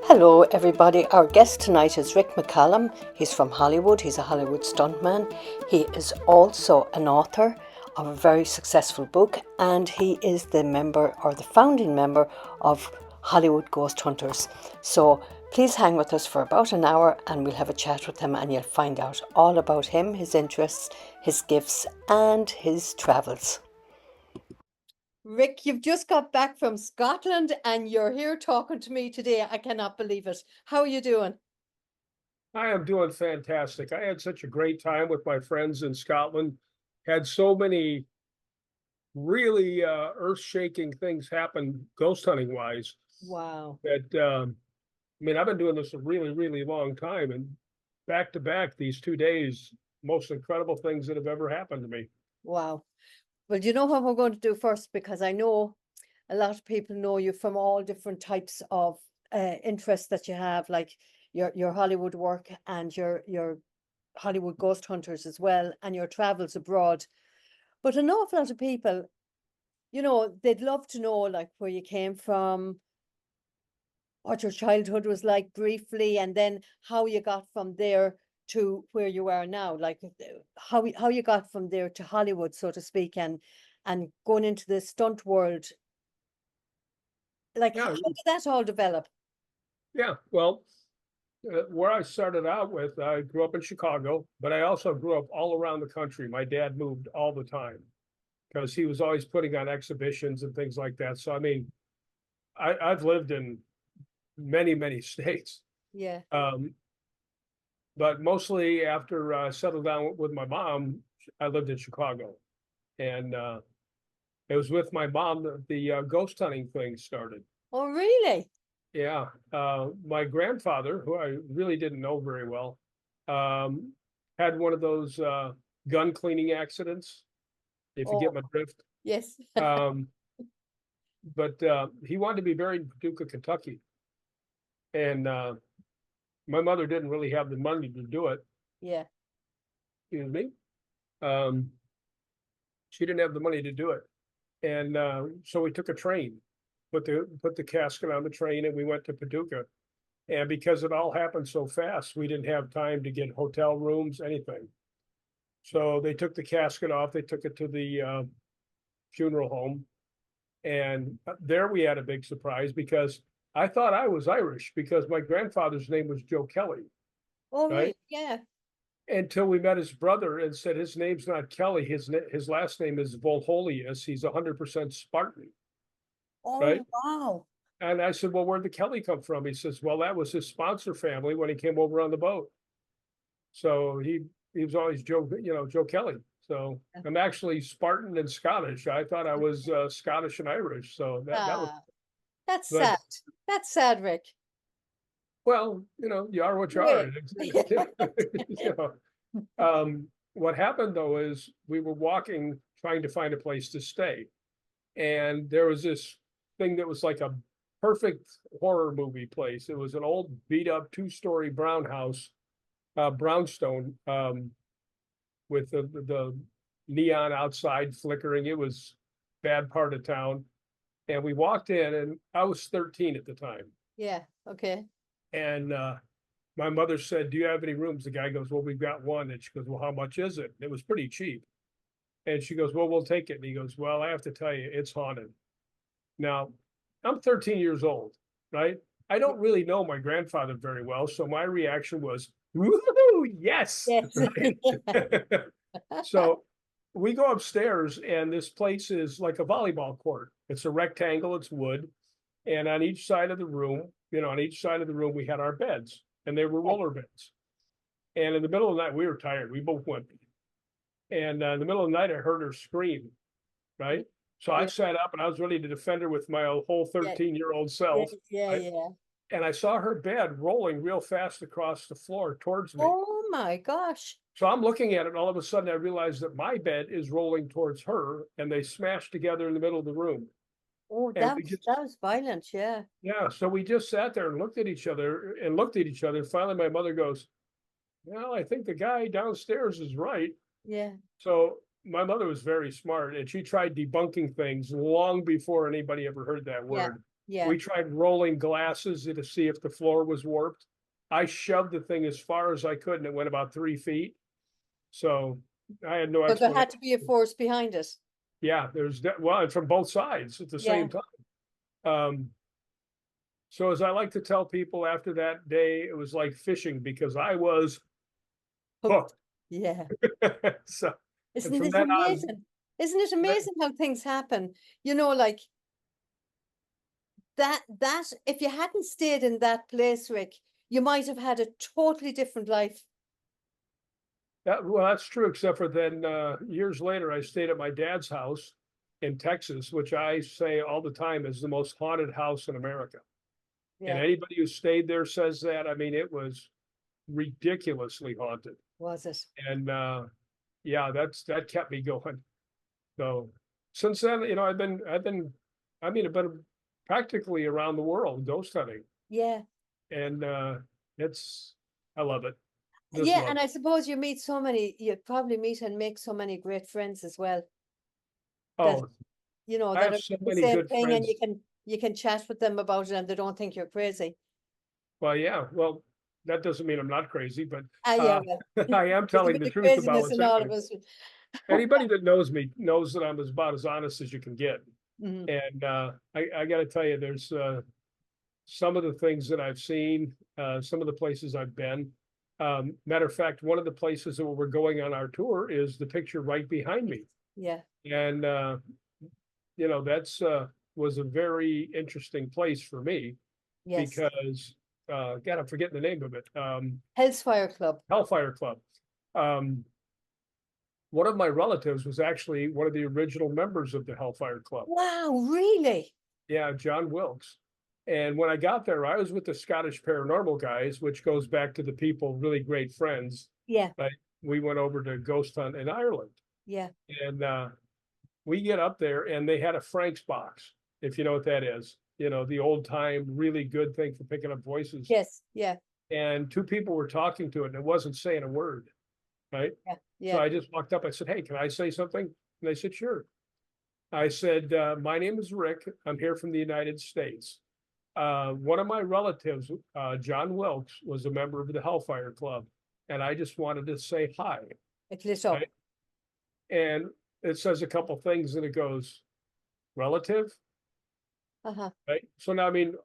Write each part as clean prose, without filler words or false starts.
Hello, everybody. Our guest tonight is Rick McCallum. He's from Hollywood. He's a Hollywood stuntman. He is also an author of a very successful book, and he is the member or the founding member of Hollywood Ghost Hunters. So please hang with us for about an hour and we'll have a chat with him, and you'll find out all about him, his interests, his gifts, and his travels. Rick, you've just got back from Scotland and you're here talking to me today. I cannot believe it. How are you doing? I am doing fantastic. I had such a great time with my friends in Scotland. Had so many really earth-shaking things happen ghost hunting wise Wow. that I mean, I've been doing this a really, really long time, and back to back these 2 days, most incredible things that have ever happened to me. Wow. Well, do you know what we're going to do first? Because I know a lot of people know you from all different types of interests that you have, like your Hollywood work and your Hollywood ghost hunters as well, and your travels abroad. But an awful lot of people, they'd love to know like where you came from, what your childhood was like briefly, and then how you got from there to where you are now, like how you got from there to Hollywood, so to speak, and going into the stunt world. Like how Yeah, did that all develop? yeah. Well, where I started out with, I grew up in Chicago, but I also grew up all around the country. My dad moved all the time because he was always putting on exhibitions and things like that. So, I mean, I've lived in many, many states. Yeah. Um, but mostly after I settled down with my mom, I lived in Chicago. And it was with my mom that the ghost hunting thing started. Oh, really? Yeah. My grandfather, who I really didn't know very well, um, had one of those gun cleaning accidents, if you get Oh, my drift. yes. Um, but he wanted to be buried in Paducah, Kentucky. And my mother didn't really have the money to do it. Yeah. Excuse me. Um, she didn't have the money to do it. And so we took a train, put the casket on the train, and we went to Paducah. And because it all happened so fast, we didn't have time to get hotel rooms, anything. So they took the casket off. They took it to the funeral home, and there we had a big surprise because I thought I was Irish because my grandfather's name was Joe Kelly, Oh, right? really? Yeah. Until we met his brother and said his name's not Kelly. His last name is Volholius. He's 100% Spartan, right? Oh, wow. And I said, well, where'd the Kelly come from? He says, well, that was his sponsor family when he came over on the boat. So he was always Joe, Joe Kelly. So I'm actually Spartan and Scottish. I thought I was Scottish and Irish. So that was, Ah, that's but sad. That's sad, Rick. well, you are what you are. Wait. You know, what happened though is we were walking, trying to find a place to stay. And there was this thing that was like a perfect horror movie place. It was an old beat up 2-story brown house, brownstone, with the neon outside flickering. It was bad part of town. And we walked in, and I was 13 at the time. Yeah. Okay. And my mother said, do you have any rooms? The guy goes, well, we've got one. And she goes, well, how much is it? It was pretty cheap. And she goes, well, we'll take it. And he goes, well, I have to tell you, it's haunted. Now, I'm 13 years old, right? I don't really know my grandfather very well. So my reaction was, woohoo, yes. Yes. So we go upstairs, and this place is like a volleyball court. It's a rectangle, it's wood. And on each side of the room, we had our beds, and they were roller beds. And in the middle of the night, we were tired. We both went. And in the middle of the night, I heard her scream, right? So I Yeah. sat up and I was ready to defend her with my whole 13-year-old Yeah. self. Yeah. Right? Yeah. And I saw her bed rolling real fast across the floor towards me. Oh my gosh. So I'm looking at it, and all of a sudden I realized that my bed is rolling towards her, and they smashed together in the middle of the room. Oh, And that was violent. Yeah. yeah, so we just sat there and looked at each other. And finally my mother goes, well, I think the guy downstairs is right. Yeah. So my mother was very smart, and she tried debunking things long before anybody ever heard that Yeah. word. Yeah. We tried rolling glasses to see if the floor was warped. I shoved the thing as far as I could and it went about 3 feet. So I had no But there had explanation. to be a force behind it. Yeah, there's that. Well, and from both sides at the Yeah. same time. So as I like to tell people after that day, it was like fishing because I was Hooked. hooked. Yeah. So, and Isn't from it then on, amazing? Isn't it amazing how things happen? You know, like that if you hadn't stayed in that place, Rick, you might have had a totally different life. well, that's true, except for then years later, I stayed at my dad's house in Texas, which I say all the time is the most haunted house in America. And Yeah, anybody who stayed there says that. I mean, it was ridiculously haunted. was it? And yeah, that kept me going. So since then, I mean, I've been practically around the world ghost hunting, Yeah. and it's I love it. Just Yeah, love and it. I suppose you probably meet and make so many great friends as well that, Oh, I that have are so the many same good thing and friends. you can chat with them about it and they don't think you're crazy. Well, yeah, well, that doesn't mean I'm not crazy, but Ah, yeah, uh, well, I am there's a telling bit the of truth about craziness what's in all of happening. us. Anybody that knows me knows that I'm about as honest as you can get. Mhm. And I got to tell you, there's some of the things that I've seen, some of the places I've been. Matter of fact, one of the places that we're going on our tour is the picture right behind me. Yeah, And, that's was a very interesting place for me yes. because, God, I'm forgetting the name of it. Hellfire Club. Hellfire Club. Um, one of my relatives was actually one of the original members of the Hellfire Club. Wow, really? Yeah, John Wilkes. And when I got there, I was with the Scottish Paranormal guys, which goes back to the people, really great friends. Yeah, Right? We went over to ghost hunt in Ireland. yeah. And we get up there and they had a Frank's box, if you know what that is. The old time, really good thing for picking up voices. Yes, yeah, And two people were talking to it and it wasn't saying a word. Right. yeah, So yeah. I just walked up. I said, "Hey, can I say something?" And they said, "Sure." I said, "My name is Rick. I'm here from the United States. One of my relatives, John Wilkes, was a member of the Hellfire Club, and I just wanted to say hi." It lit up. Right? And it says a couple things, and it goes, "Relative," Uh-huh. right? So now, I mean,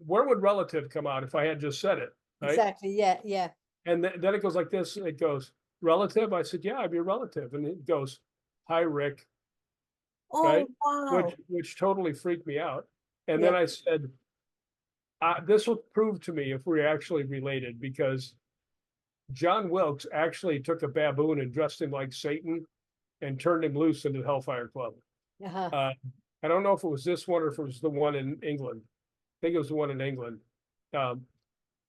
where would relative come out if I had just said it, right? Exactly. Yeah, yeah. And then it goes like this. It goes, "Relative." I said, "Yeah, I'm your relative," and it goes, "Hi, Rick," right? Oh, wow. Which totally freaked me out. And Yeah, then I said, "This will prove to me if we're actually related because John Wilkes actually took a baboon and dressed him like Satan and turned him loose into the Hellfire Club." uh-huh. Uh, I don't know if it was this one or if it was the one in England. I think it was the one in England. Um,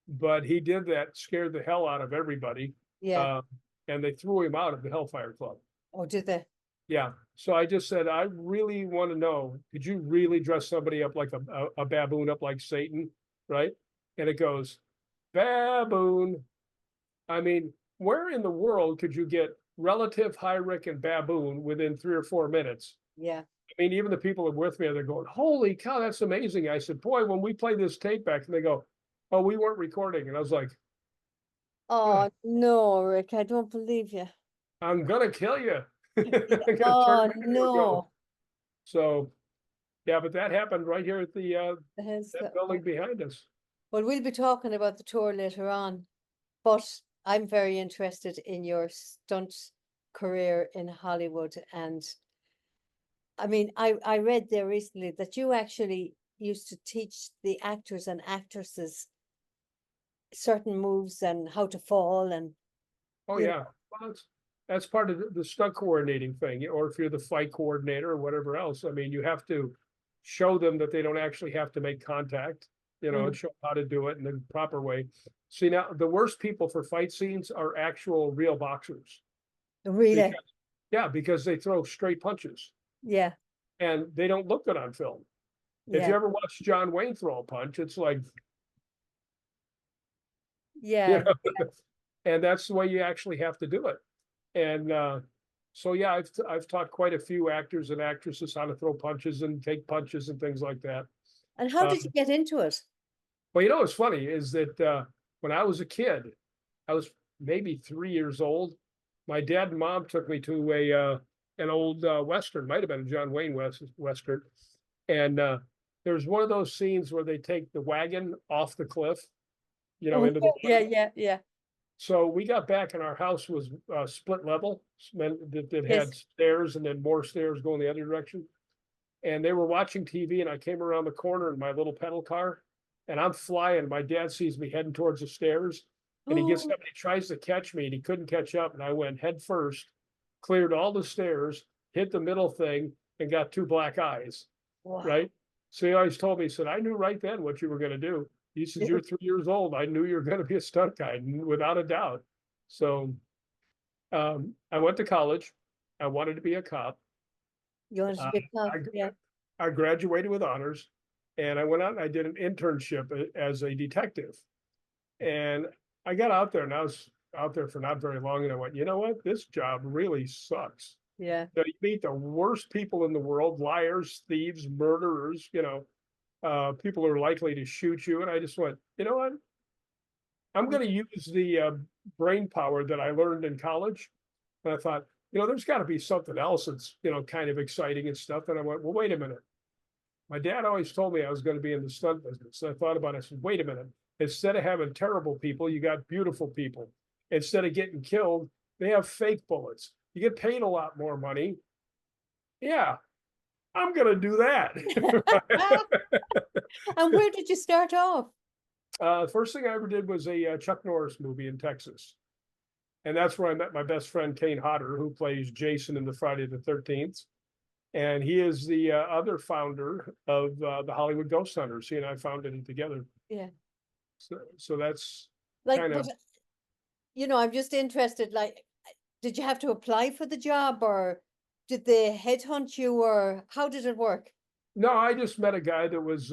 but he did that, scared the hell out of everybody. Yeah. Uh, and they threw him out of the Hellfire Club. Oh, did they? Yeah. So I just said, I really want to know, did you really dress somebody up like a baboon up like Satan? Right. And it goes, baboon. I mean, where in the world could you get relative high Rick and baboon within 3 or 4 minutes? Yeah. I mean, even the people that were with me, they're going, "Holy cow, that's amazing." I said, "Boy, when we play this tape back," and they go, "Oh, we weren't recording." And I was like, Oh, no, Rick, I don't believe you. "I'm gonna kill you." Yeah. I'm gonna turn Oh, around and go. no. So yeah, but that happened right here at the Hence that the, building behind us. well, we'll be talking about the tour later on, but I'm very interested in your stunt career in Hollywood. And I mean, I read there recently that you actually used to teach the actors and actresses certain moves and how to fall and, Oh you yeah, know, well, that's part of the stunt coordinating thing, or if you're the fight coordinator or whatever else. I mean, you have to show them that they don't actually have to make contact, and mm, show how to do it in the proper way. See, now the worst people for fight scenes are actual real boxers really, because because they throw straight punches yeah, and they don't look good on film. If you yeah, ever watch John Wayne throw a punch, it's like, you yeah, know, and that's the way you actually have to do it. And so yeah, I've taught quite a few actors and actresses how to throw punches and take punches and things like that. And how Uh, did you get into it? well, you know, what's funny is that when I was a kid, I was maybe 3 years old. My dad and mom took me to a an old Western, might have been a John Wayne Western. And there's one of those scenes where they take the wagon off the cliff, you know, Oh, into the yeah, water. yeah, yeah. So we got back and our house was split level, meant that it had Yes. stairs and then more stairs going the other direction. And they were watching TV and I came around the corner in my little pedal car and I'm flying. My dad sees me heading towards the stairs and he gets Oh, up and he tries to catch me and he couldn't catch up. And I went head first, cleared all the stairs, hit the middle thing and got two black eyes, wow. right? So he always told me, he said, I knew right then what you were going to do. He says, you're 3 years old. I knew you were going to be a stunt guy without a doubt. So I went to college. I wanted to be a cop. You wanted to Uh, be a cop, I, yeah. I graduated with honors and I went out and I did an internship as a detective. And I got out there and I was out there for not very long. And I went, you know what? This job really sucks. Yeah. You meet the worst people in the world, liars, thieves, murderers, people are likely to shoot you. And I just went, you know what? I'm going to use the brain power that I learned in college. And I thought, there's got to be something else that's, kind of exciting and stuff. And I went, well, wait a minute. My dad always told me I was going to be in the stunt business. So I thought about it. I said, wait a minute. Instead of having terrible people, you got beautiful people. Instead of getting killed, they have fake bullets. You get paid a lot more money. Yeah, I'm going to do that. And where did you start off? First thing I ever did was a Chuck Norris movie in Texas. And that's where I met my best friend, Kane Hodder, who plays Jason in the Friday the 13th. And he is the other founder of the Hollywood Ghost Hunters. He and I founded it together. Yeah. So that's Like, kind but, of, I'm just interested, like, did you have to apply for the job or did they headhunt you or how did it work? no, I just met a guy that was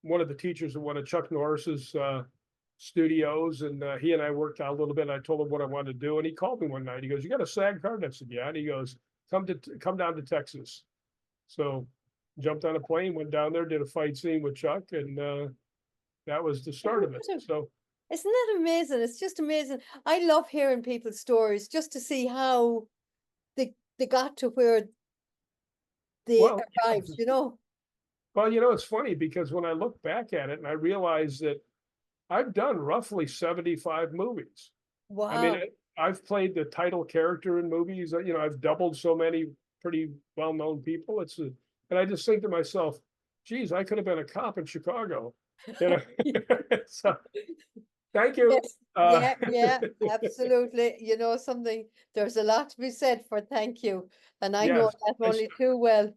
one of the teachers of one of Chuck Norris's studios. And he and I worked out a little bit. I told him what I wanted to do. And he called me one night. He goes, you got a SAG card? I said, yeah. And he goes, come down to Texas. So jumped on a plane, went down there, did a fight scene with Chuck, and that was the start of it. So Isn't that amazing? It's just amazing. I love hearing people's stories just to see how they got to where they well, arrived, it's funny because when I look back at it and I realize that I've done roughly 75 movies. I mean, Wow. I've played the title character in movies. I've doubled so many pretty well-known people. And I just think to myself, geez, I could have been a cop in Chicago. So thank you. Yes, yeah, absolutely. Something, there's a lot to be said for thank you. And I know Yes, that only too well.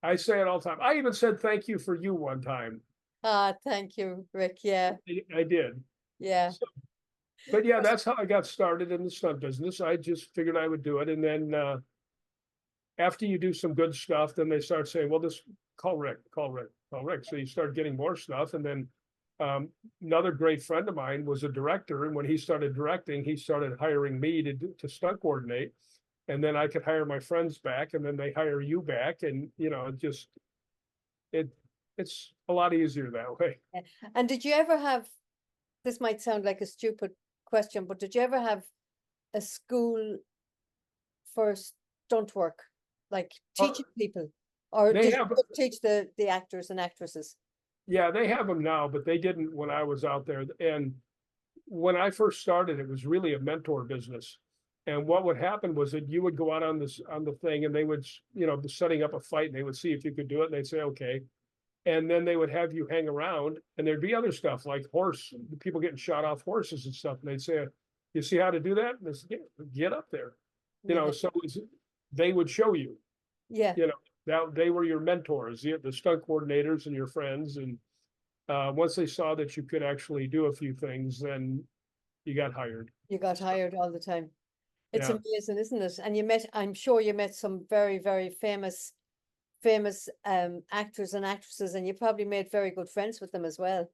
I say it all the time. I even said thank you for you one time. Ah, thank you, Rick. Yeah, I did. yeah. So, but yeah, that's how I got started in the stunt business. I just figured I would do it. And then after you do some good stuff, then they start saying, well, this call Rick, call Rick, call Rick. So you start getting more stuff. And then another great friend of mine was a director. And when he started directing, he started hiring me to stunt coordinate. And then I could hire my friends back and then they hire you back. And, it's a lot easier that way. Yeah. And did you ever have, this might sound like a stupid question, but did you ever have a school for stunt work, like teaching people? Or They did you have, just teach the actors and actresses? yeah, they have them now, but they didn't when I was out there. And when I first started, it was really a mentor business. And what would happen was that you would go out on the thing and they would, be setting up a fight and they would see if you could do it. And they'd say, okay. And then they would have you hang around and there'd be other stuff like people getting shot off horses and stuff. And they'd say, you see how to do that? And they said, yeah, get up there. Yeah. So they would show you, Yeah. that they were your mentors, the stunt coordinators and your friends. And once they saw that you could actually do a few things, then you got hired. You got hired all the time. It's Yeah. amazing, isn't it? And I'm sure you met some very, very famous actors and actresses, and you probably made very good friends with them as well.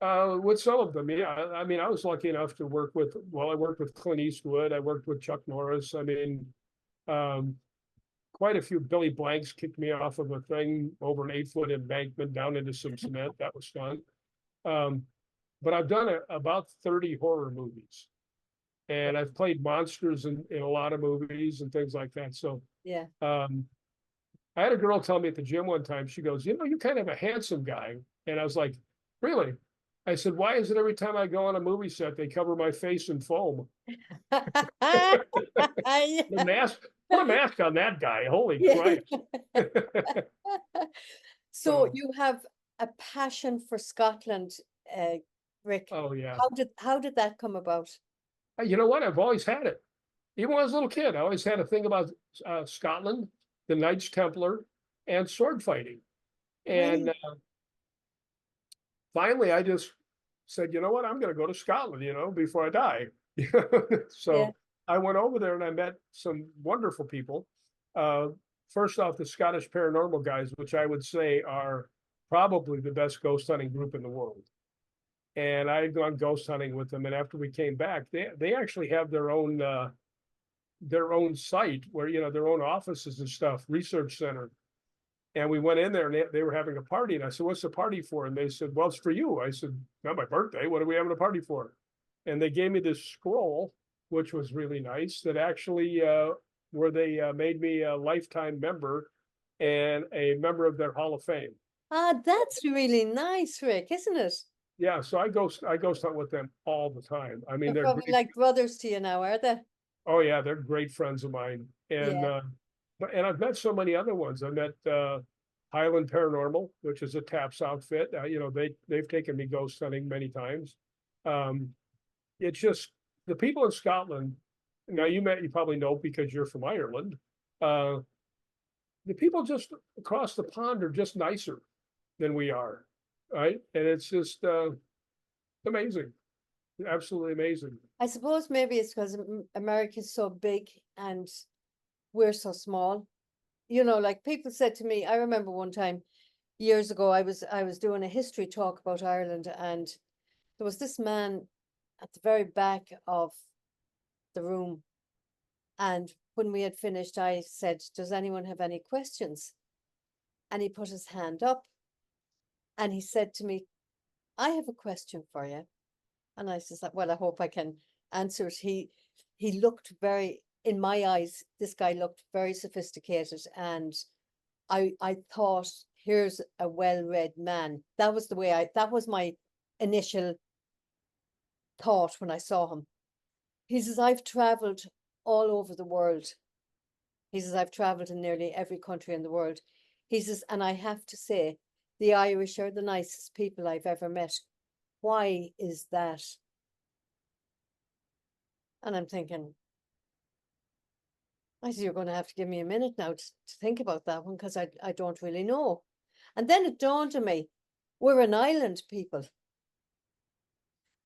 With some of them, yeah. I mean, I was lucky enough to work with, I worked with Clint Eastwood. I worked with Chuck Norris. I mean, of quite a few Billy Blanks kicked me off of a thing over an 8-foot embankment down into some cement. That was fun. But I've done about 30 horror movies, and I've played monsters in a lot of movies and things like that. So Yeah. I had a girl tell me at the gym one time, she goes, you know, you're kind of a handsome guy. And I was like, really? I said, why is it every time I go on a movie set, they cover my face in foam? The mask, put a mask on that guy. Holy Yeah. Christ. So So, you have a passion for Scotland, Rick. oh yeah. How did that come about? You know what? I've always had it. Even when I was a little kid, I always had a thing about Scotland, the Knights Templar, and sword fighting. And Really? finally, I just said, you know what? I'm going to go to Scotland, you know, before I die. Yeah. So I went over there and I met some wonderful people. Uh, First off, the Scottish paranormal guys, which I would say are probably the best ghost hunting group in the world. And I had gone ghost hunting with them. And after we came back, they actually have their own site where, you know, their own offices and stuff, research center. And we went in there and they were having a party. And I said, what's the party for? And they said, well, it's for you. I said, not my birthday. What are we having a party for? And they gave me this scroll, which was really nice, that actually where they made me a lifetime member and a member of their Hall of Fame. Ah, that's really nice, Rick, isn't it? Yeah, so I ghost hunt with them all the time. I mean, They're they're probably great. like brothers to you now, are they? Oh yeah, they're great friends of mine. And Yeah. and I've met so many other ones. I met Highland Paranormal, which is a TAPS outfit. You know, they've taken me ghost hunting many times. Um, it's just the people in Scotland. Now you probably know because you're from Ireland. Uh, the people just across the pond are just nicer than we are, right? And it's just amazing, absolutely amazing. I suppose maybe it's because America's so big and we're so small. You know, like people said to me, I remember one time years ago, I was doing a history talk about Ireland, and there was this man at the very back of the room. And when we had finished, I said, does anyone have any questions? And he put his hand up and he said to me, I have a question for you. And I said, well, I hope I can answer it. He looked very, in my eyes, this guy looked very sophisticated. And I thought, here's a well-read man. That was that was my initial thought when I saw him. He says, I've traveled all over the world. He says, I've traveled in nearly every country in the world. He says, and I have to say, the Irish are the nicest people I've ever met. Why is that? And I'm thinking, I said, you're going to have to give me a minute now to think about that one, because I don't really know. And then it dawned on me, we're an island people.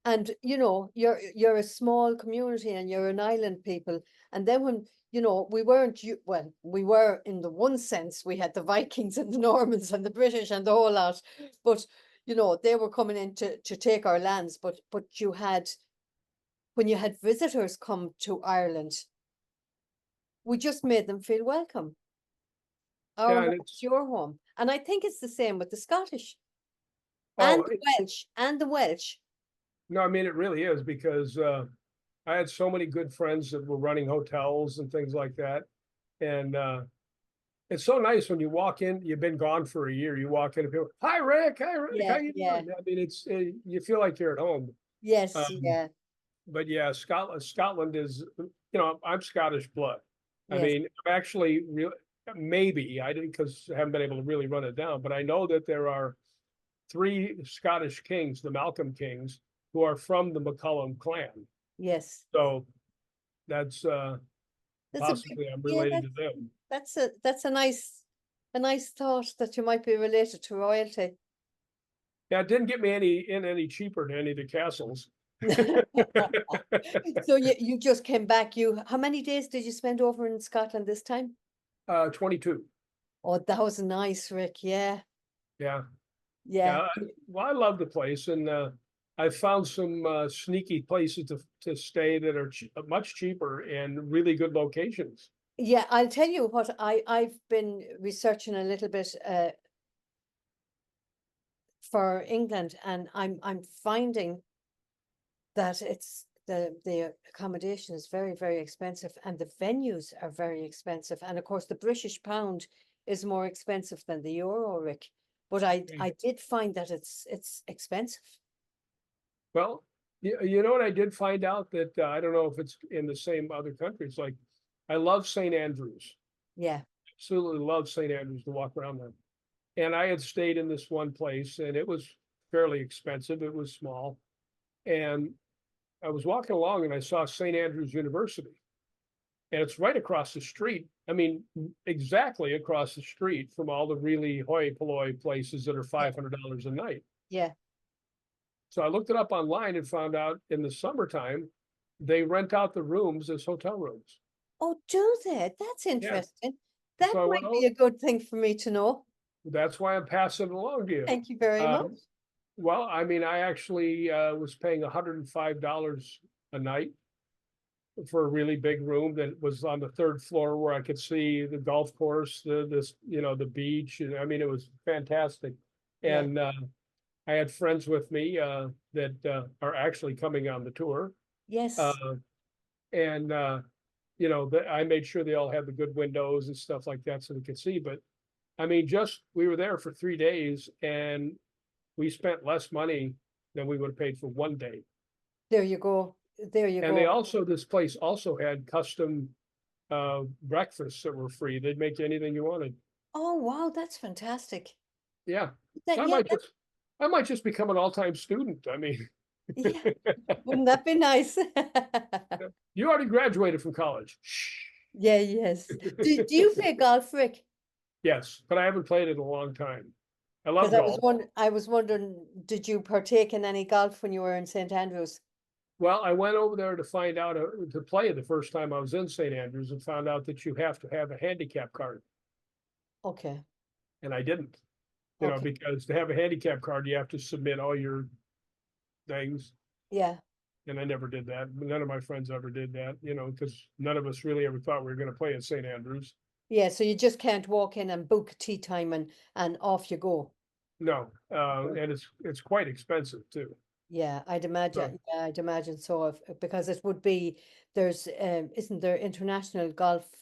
And you know, you're a small community and you're an island people. And then when, you know, we weren't, well, we were in the one sense, we had the Vikings and the Normans and the British and the whole lot, but you know, they were coming in to take our lands. But you had, when you had visitors come to Ireland, we just made them feel welcome. Our Yeah, home and is your home. And I think it's the same with the Scottish and oh, the Welsh and the Welsh. no, I mean, it really is because I had so many good friends that were running hotels and things like that. And it's so nice when you walk in, you've been gone for a year, you walk in and people, hi, Rick, how Yeah, you yeah. doing? I mean, it's, you feel like you're at home. Yes, Um, yeah, but yeah, Scotland is, you know, I'm Scottish blood. I yes, mean, I'm actually real, maybe I didn't, because I haven't been able to really run it down, but I know that there are 3 Scottish kings, the Malcolm kings, who are from the McCallum clan. yes. So that's That's a big, possibly I'm yeah, related to them. that's a nice thought that you might be related to royalty. Yeah, it didn't get me any cheaper than any of the castles. So you just came back. How many days did you spend over in Scotland this time? 22. Oh, that was nice, Rick. Yeah, Yeah. yeah, Yeah. Well, I love the place, and I found some sneaky places to stay that are much cheaper and really good locations. Yeah, I'll tell you what, I've been researching a little bit for England, and I'm finding that it's the accommodation is very, very expensive, and the venues are very expensive. And of course, the British pound is more expensive than the euro, Rick. But I did find that it's expensive. Well, you know what I did find out that I don't know if it's in the same other countries. Like, I love St. Andrews. Yeah, Absolutely love St. Andrews to walk around there. And I had stayed in this one place, and it was fairly expensive. It was small, and I was walking along, and I saw St. Andrews University, and it's right across the street. I mean, exactly across the street from all the really hoi polloi places that are yeah, $500 a night. yeah. So I looked it up online and found out in the summertime, they rent out the rooms as hotel rooms. Oh, do they? That's Yeah. interesting. That So I went, might be oh, a good thing for me to know. that's why I'm passing it along to you. Thank you very much. Um, well, I mean, I actually was paying $105 a night for a really big room that was on the third floor where I could see the golf course, the beach. And I mean, it was fantastic. Yeah. And I had friends with me that are actually coming on the tour. Yes. Uh, and I made sure they all had the good windows and stuff like that so they could see. But I mean, just we were there for 3 days and we spent less money than we would have paid for one day. There you go. There you And they go. also, this place also had custom breakfasts that were free. They'd make you anything you wanted. Oh, wow, that's fantastic. Yeah. So That, yeah, that, I might just become an all-time student. I mean, yeah. Wouldn't that be nice? you already graduated from college. Yeah, yes. Do you play golf, Rick? Yes, but I haven't played it in a long time. I Because love golf. I was wondering, did you partake in any golf when you were in St. Andrews? Well, I went over there to find out to play the first time I was in St. Andrews and found out that you have to have a handicap card, Okay. and I didn't. Okay. Because to have a handicap card, you have to submit all your things, Yeah. and I never did that. None of my friends ever did that, because none of us really ever thought we were going to play at St. Andrews. Yeah. So you just can't walk in and book tea time and off you go. No, and it's quite expensive too. Yeah, I'd So, imagine. Yeah, I'd imagine so. Because it would be there's isn't there international golf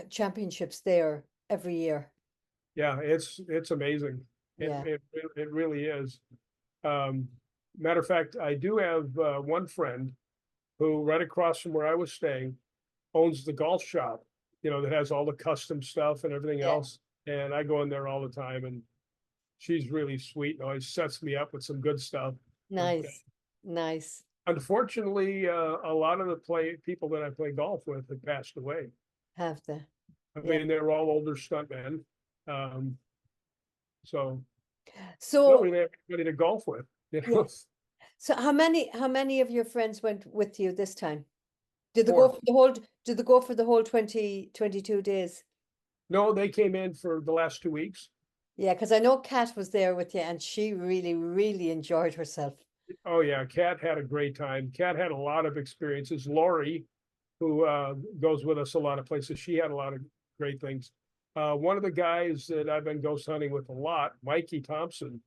championships there every year? yeah, it's amazing. It Yeah. it it really is. Um, Matter of fact, I do have one friend who right across from where I was staying owns the golf shop, that has all the custom stuff and everything Yeah. else. And I go in there all the time, and she's really sweet and always sets me up with some good stuff. But Nice. Nice. unfortunately, a lot of the people that I play golf with have passed away. Have the I yeah. mean, they were all older stuntmen. Um, so I don't So really have anybody to golf with, yeah. So how many of your friends went with you this time? Did they go Four. for the whole did they go for the whole 22 days? No, they came in for the last 2 weeks. Yeah, because I know Kat was there with you and she really, really enjoyed herself. Oh yeah, Kat had a great time. Kat had a lot of experiences. Lori, who goes with us a lot of places, she had a lot of great things. One of the guys that I've been ghost hunting with a lot, Mikey Thompson,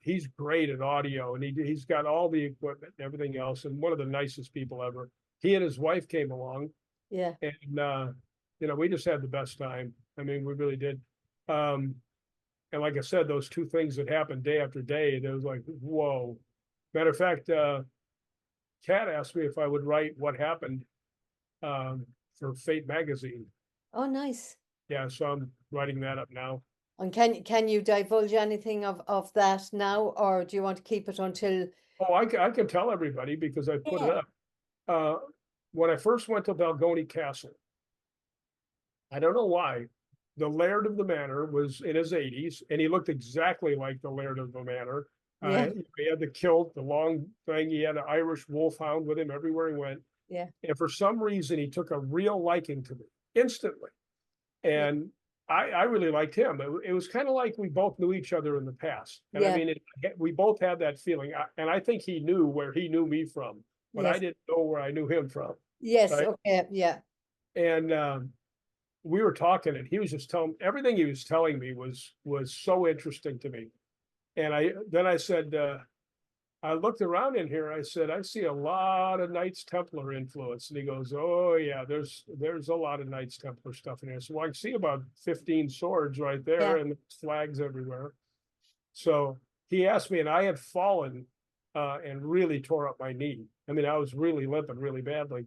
he's great at audio, and he's got all the equipment and everything else, and one of the nicest people ever. He and his wife came along, Yeah. and we just had the best time. I mean, we really did. Um, and like I said, those two things that happened day after day, it was like, whoa. Matter of fact, Kat asked me if I would write what happened for Fate magazine. Oh, nice. Yeah, so I'm writing that up now. And can you divulge anything of that now, or do you want to keep it until Oh, I can tell everybody because I put it yeah, up. Uh, when I first went to Balgony Castle, I don't know why, the Laird of the Manor was in his 80s, and he looked exactly like the Laird of the Manor. yeah, He had the kilt, the long thing. He had an Irish wolfhound with him everywhere he went. yeah, And for some reason, he took a real liking to me instantly. yeah, And I really liked him. It was kind of like we both knew each other in the past. And I yeah, mean, we both had that feeling. And I think he knew where he knew me from, but I yes, didn't know where I knew him from. yes, Right. okay, yeah, And we were talking, and he was just telling everything he was telling me was so interesting to me. And I said, I looked around in here. I said, I see a lot of Knights Templar influence. And he goes, oh yeah, there's a lot of Knights Templar stuff in here. So I can see about 15 swords right there Yeah. and flags everywhere. So he asked me, and I had fallen and really tore up my knee. I mean, I was really limping really badly.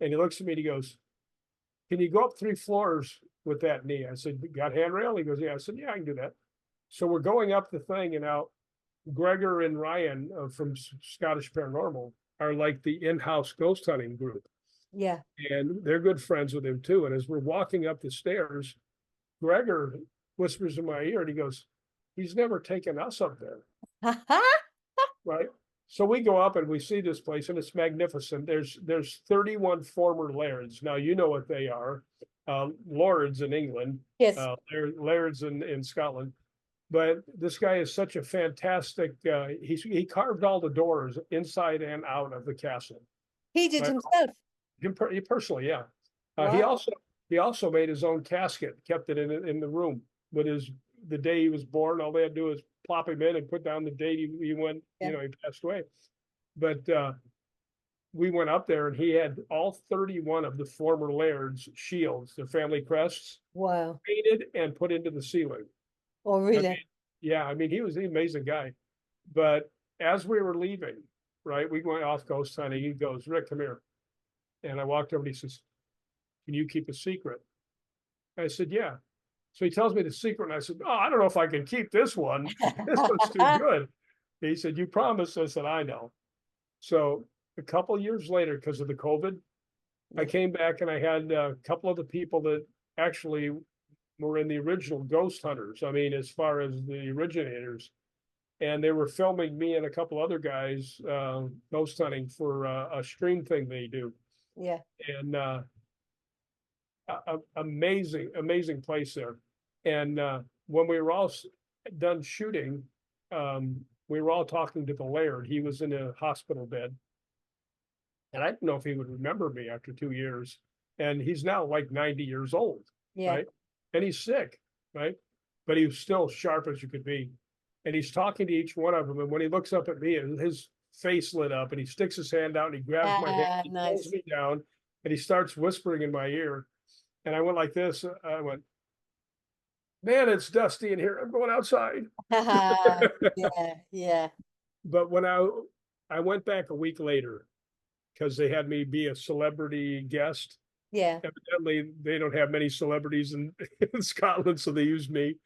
And he looks at me and he goes, can you go up 3 floors with that knee? I said, got handrail? He goes, yeah. I said, yeah, I can do that. So we're going up the thing, and now Gregor and Ryan from Scottish Paranormal are like the in-house ghost hunting group. Yeah. And they're good friends with him too. And as we're walking up the stairs, Gregor whispers in my ear and he goes, he's never taken us up there. Right. So we go up and we see this place, and it's magnificent. There's 31 former lairds. Now you know what they are. Lords in England, Yes. lairds in Scotland. But this guy is such a fantastic. He carved all the doors inside and out of the castle. He did Right? himself. He personally, yeah. He Wow. also made his own casket, kept it in the room with the day he was born. All they had to do is plop him in and put down the date he went. Yeah. He passed away. But we went up there, and he had all 31 of the former lairds' shields, their family crests, Wow. painted and put into the ceiling. Oh, I really? mean, yeah, I mean, he was an amazing guy. But as we were leaving, right, we went off ghost hunting. He goes, Rick, come here. And I walked over and he says, can you keep a secret? I said, yeah. So he tells me the secret, and I said, oh, I don't know if I can keep this one. This one's too good. He said, you promised. I said, I know. So a couple years later, because of the COVID, I came back and I had a couple of the people that actually were in the original Ghost Hunters. I mean, as far as the originators, and they were filming me and a couple other guys ghost hunting for a stream thing they do. Yeah. And amazing place there. And when we were all done shooting, we were all talking to the laird. He was in a hospital bed, and I didn't know if he would remember me after 2 years. And he's now like 90 years old, Yeah. right? And he's sick, right? But he was still sharp as you could be. And he's talking to each one of them. And when he looks up at me, and his face lit up, and he sticks his hand out and he grabs my hand, he pulls Nice. me down, and he starts whispering in my ear. And I went like this. I went, man, it's dusty in here. I'm going outside. Yeah. Yeah. But when I went back a week later, because they had me be a celebrity guest. Yeah. Evidently, they don't have many celebrities in Scotland, so they used me.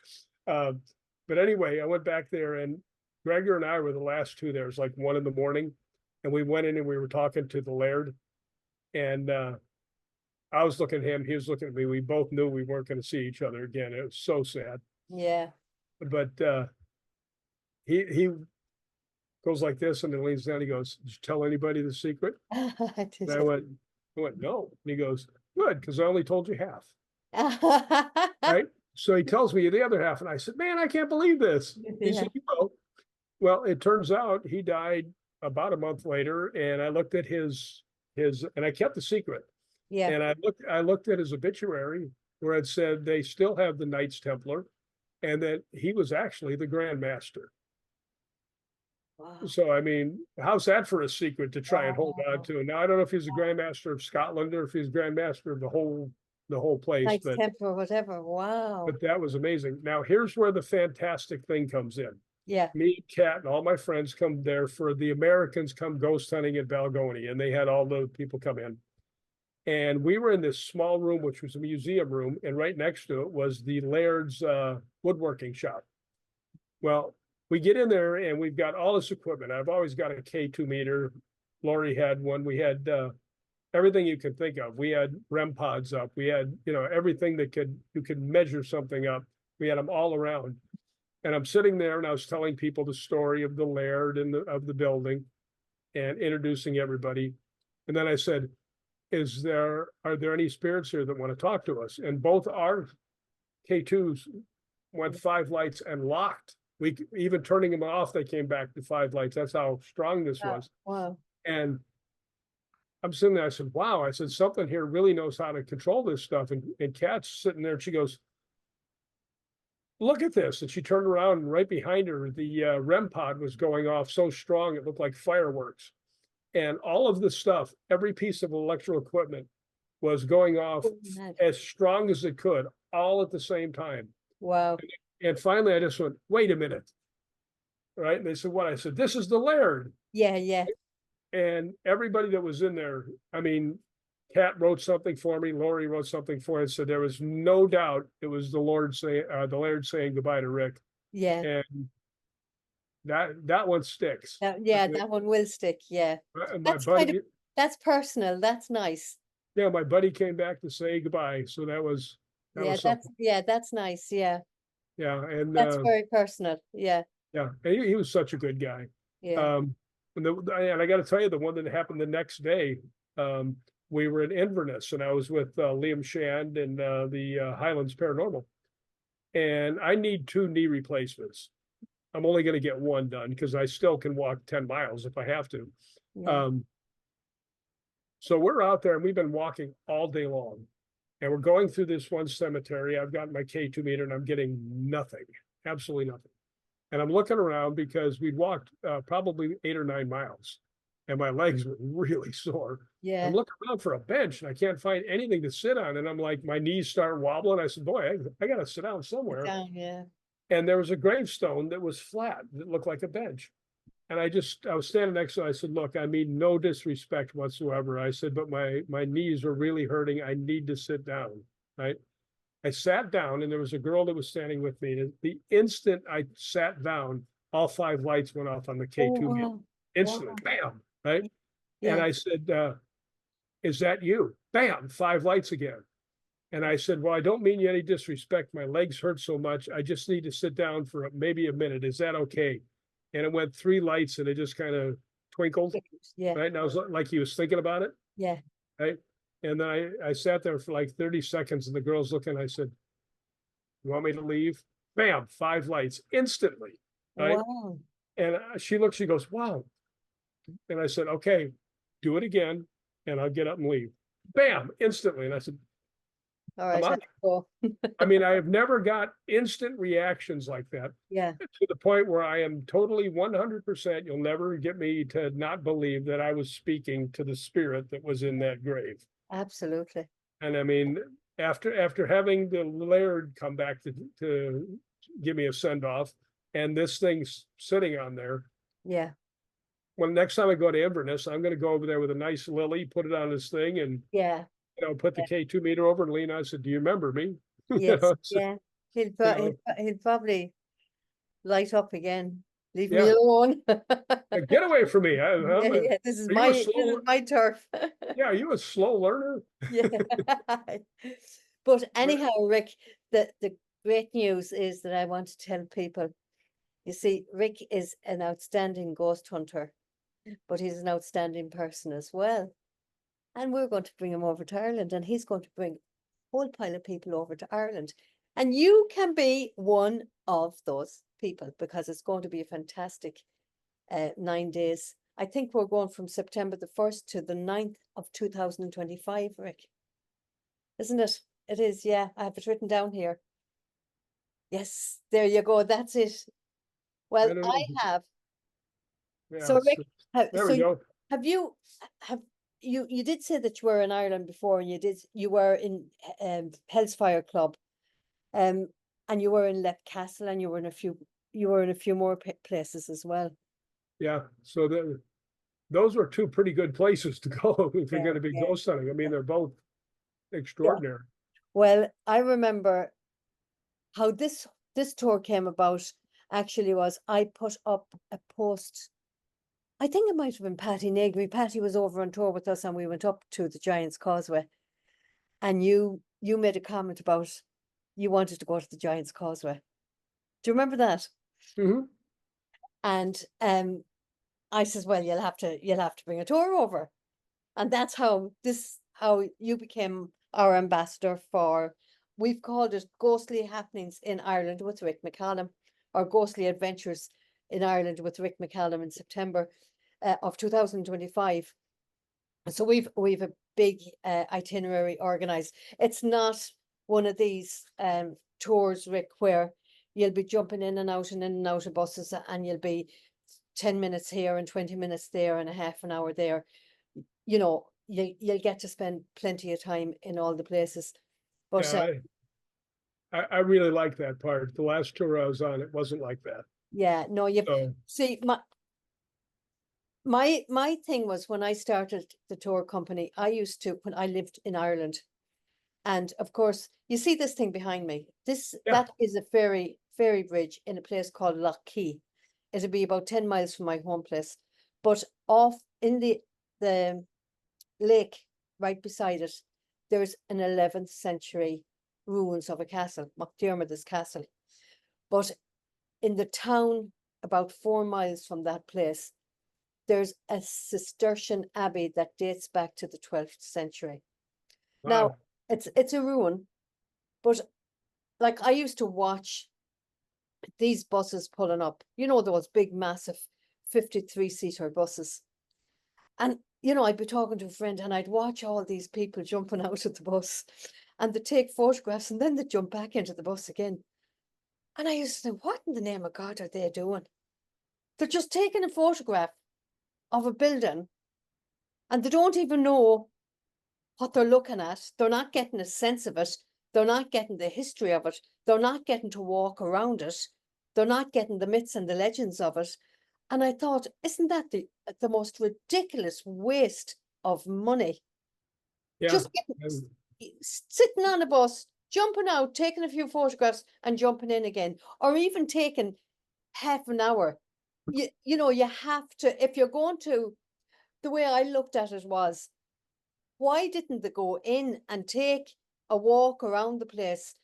But anyway, I went back there, and Gregor and I were the last two there. It was like 1 a.m, and we went in and we were talking to the laird, and I was looking at him, he was looking at me. We both knew we weren't going to see each other again. It was so sad. Yeah. But he goes like this, and then leans down. He goes, "Did you tell anybody the secret?" And I went, "No." And he goes, "Good, because I only told you half." Right? So he tells me the other half, and I said, "Man, I can't believe this." He said, "You will." Well, it turns out he died about a month later, and I looked at his, and I kept the secret. Yeah. And I looked at his obituary where it said they still have the Knights Templar, and that he was actually the Grand Master. Wow. So, I mean, how's that for a secret to try and hold on to? Now, I don't know if he's a Grand Master of Scotland or if he's Grand Master of the whole place, Knights but Templar, whatever. Wow. that was amazing. Now, here's where the fantastic thing comes in. Yeah. Me, Kat, and all my friends come there for the Americans come ghost hunting at Balgony, and they had all the people come in. And we were in this small room, which was a museum room, and right next to it was the Laird's woodworking shop. Well, we get in there and we've got all this equipment. I've always got a K2 meter. Lori had one. We had everything you could think of. We had REM pods up. We had, everything that you could measure something up. We had them all around. And I'm sitting there and I was telling people the story of the Laird and of the building and introducing everybody. And then I said, are there any spirits here that want to talk to us? And both our K2s went 5 lights and locked. We even turning them off, they came back to 5 lights. That's how strong this was. Wow. And I'm sitting there, I said, wow, I said, something here really knows how to control this stuff. And Kat's sitting there and she goes, look at this. And she turned around and right behind her, the REM pod was going off so strong, it looked like fireworks. And all of the stuff, every piece of electrical equipment was going off Oh, man. as strong as it could, all at the same time. Wow. And finally, I just went, wait a minute. Right. And they said, what? I said, this is the Laird. Yeah, yeah, And everybody that was in there, I mean, Kat wrote something for me, Lori wrote something for me, so there was no doubt it was the Laird saying goodbye to Rick. yeah. And that one sticks. Yeah, that one will stick. Yeah. My That's kind of, buddy, that's personal. That's nice. yeah, my buddy came back to say goodbye. So that was Yeah, something. that's nice. Yeah. Yeah. And That's very personal. Yeah, yeah, and he was such a good guy. yeah, And I got to tell you, the one that happened the next day, we were in Inverness, and I was with Liam Shand and the Highlands Paranormal, and I need 2 knee replacements. I'm only going to get one done because I still can walk 10 miles if I have to. yeah, So we're out there and we've been walking all day long, and we're going through this one cemetery. I've got my K2 meter and I'm getting nothing, absolutely nothing. And I'm looking around because we'd walked probably 8 or 9 miles and my legs were really sore. yeah. I'm looking around for a bench and I can't find anything to sit on. And I'm like, my knees start wobbling. I said, boy, I got to sit down somewhere. Down, yeah. And there was a gravestone that was flat that looked like a bench. And I was standing next to it. I said, look, I mean, no disrespect whatsoever. I said, but my knees are really hurting. I need to sit down. Right. I sat down and there was a girl that was standing with me. And the instant I sat down, all 5 lights went off on the K2 Oh, meter. wow. Instantly, bam, right? And Yeah. I said, is that you? Bam, 5 lights again. And I said, well, I don't mean you any disrespect. My legs hurt so much. I just need to sit down for maybe a minute. Is that okay? And it went 3 lights and it just kind of twinkled, Yeah, right? And I was like he was thinking about it, yeah. right? And then I sat there for like 30 seconds and the girl's looking. I said, you want me to leave? Bam, 5 lights instantly, right? Wow. And she looked, she goes, wow. And I said, okay, do it again and I'll get up and leave. Bam, instantly. And I said, All right. I'm Let's out. go. I mean, I have never got instant reactions like that Yeah, to the point where I am totally 100%. You'll never get me to not believe that I was speaking to the spirit that was in that grave. absolutely. And I mean, after having the Laird come back to give me a send off, and this thing's sitting on there. Yeah, Well, next time I go to Inverness, I'm going to go over there with a nice lily, put it on this thing, and yeah. put the K2 meter over and lean on. I said, "Do you remember me?" Yes, So, yeah. know, He'll probably light up again. Leave me yeah, alone. get away from me. Yeah, yeah. This is Are you a this is slow? my turf. Yeah, are you a slow learner? Yeah. But anyhow, Rick, the great news is that I want to tell people, you see, Rick is an outstanding ghost hunter, but he's an outstanding person as well. And we're going to bring him over to Ireland, and he's going to bring a whole pile of people over to Ireland. And you can be one of those people because it's going to be a fantastic 9 days. I think we're going from September the 1st to the 9th of 2025, Rick. Isn't it? It is, yeah. I have it written down here. Yes, there you go. That's it. Well, I don't I know. have. Yeah, So Rick, there we go. have you you did say that you were in Ireland before, and you were in Hellsfire Club, and you were in Lep Castle, and you were in a few more places as well. Yeah, so those were 2 pretty good places to go if you're Yeah, going to be yeah, ghost hunting. I mean, they're both yeah. extraordinary. Well, I remember how this tour came about. Actually, was I put up a post. I think it might have been Patty Negri. Patty was over on tour with us, and we went up to the Giant's Causeway. And you made a comment about you wanted to go to the Giant's Causeway. Do you remember that? Mhm. And I says, well, you'll have to bring a tour over. And that's how you became our ambassador for, we've called it Ghostly Happenings in Ireland with Rick McCallum, or Ghostly Adventures in Ireland with Rick McCallum in September of 2025. So we've a big itinerary organized. It's not one of these tours, Rick, where you'll be jumping in and out and in and out of buses and you'll be 10 minutes here and 20 minutes there and a half an hour there. You know, you'll get to spend plenty of time in all the places. But Yeah, I really like that part. The last tour I was on, it wasn't like that. yeah, no, you So, see, my thing was when I started the tour company, I used to, when I lived in Ireland, and of course, you see this thing behind me. yeah, That is a ferry bridge in a place called Lough Key. It'll be about 10 miles from my home place. But off in the lake right beside it, there's an 11th century ruins of a castle, McDermott's castle. But in the town about 4 miles from that place, there's a Cistercian abbey that dates back to the 12th century. Now, wow. it's a ruin, but like I used to watch these buses pulling up, you know, those big, massive 53-seater buses. And, you know, I'd be talking to a friend and I'd watch all these people jumping out of the bus and they'd take photographs and then they'd jump back into the bus again. And I used to think, what in the name of God are they doing? They're just taking a photograph of a building and they don't even know what they're looking at. They're not getting a sense of it. They're not getting the history of it. They're not getting to walk around it. They're not getting the myths and the legends of it. And I thought, isn't that the most ridiculous waste of money? Yeah. Just getting, And sitting on a bus, jumping out, taking a few photographs and jumping in again, or even taking half an hour. You know, you have to, if you're going to, the way I looked at it was, why didn't they go in and take a walk around the place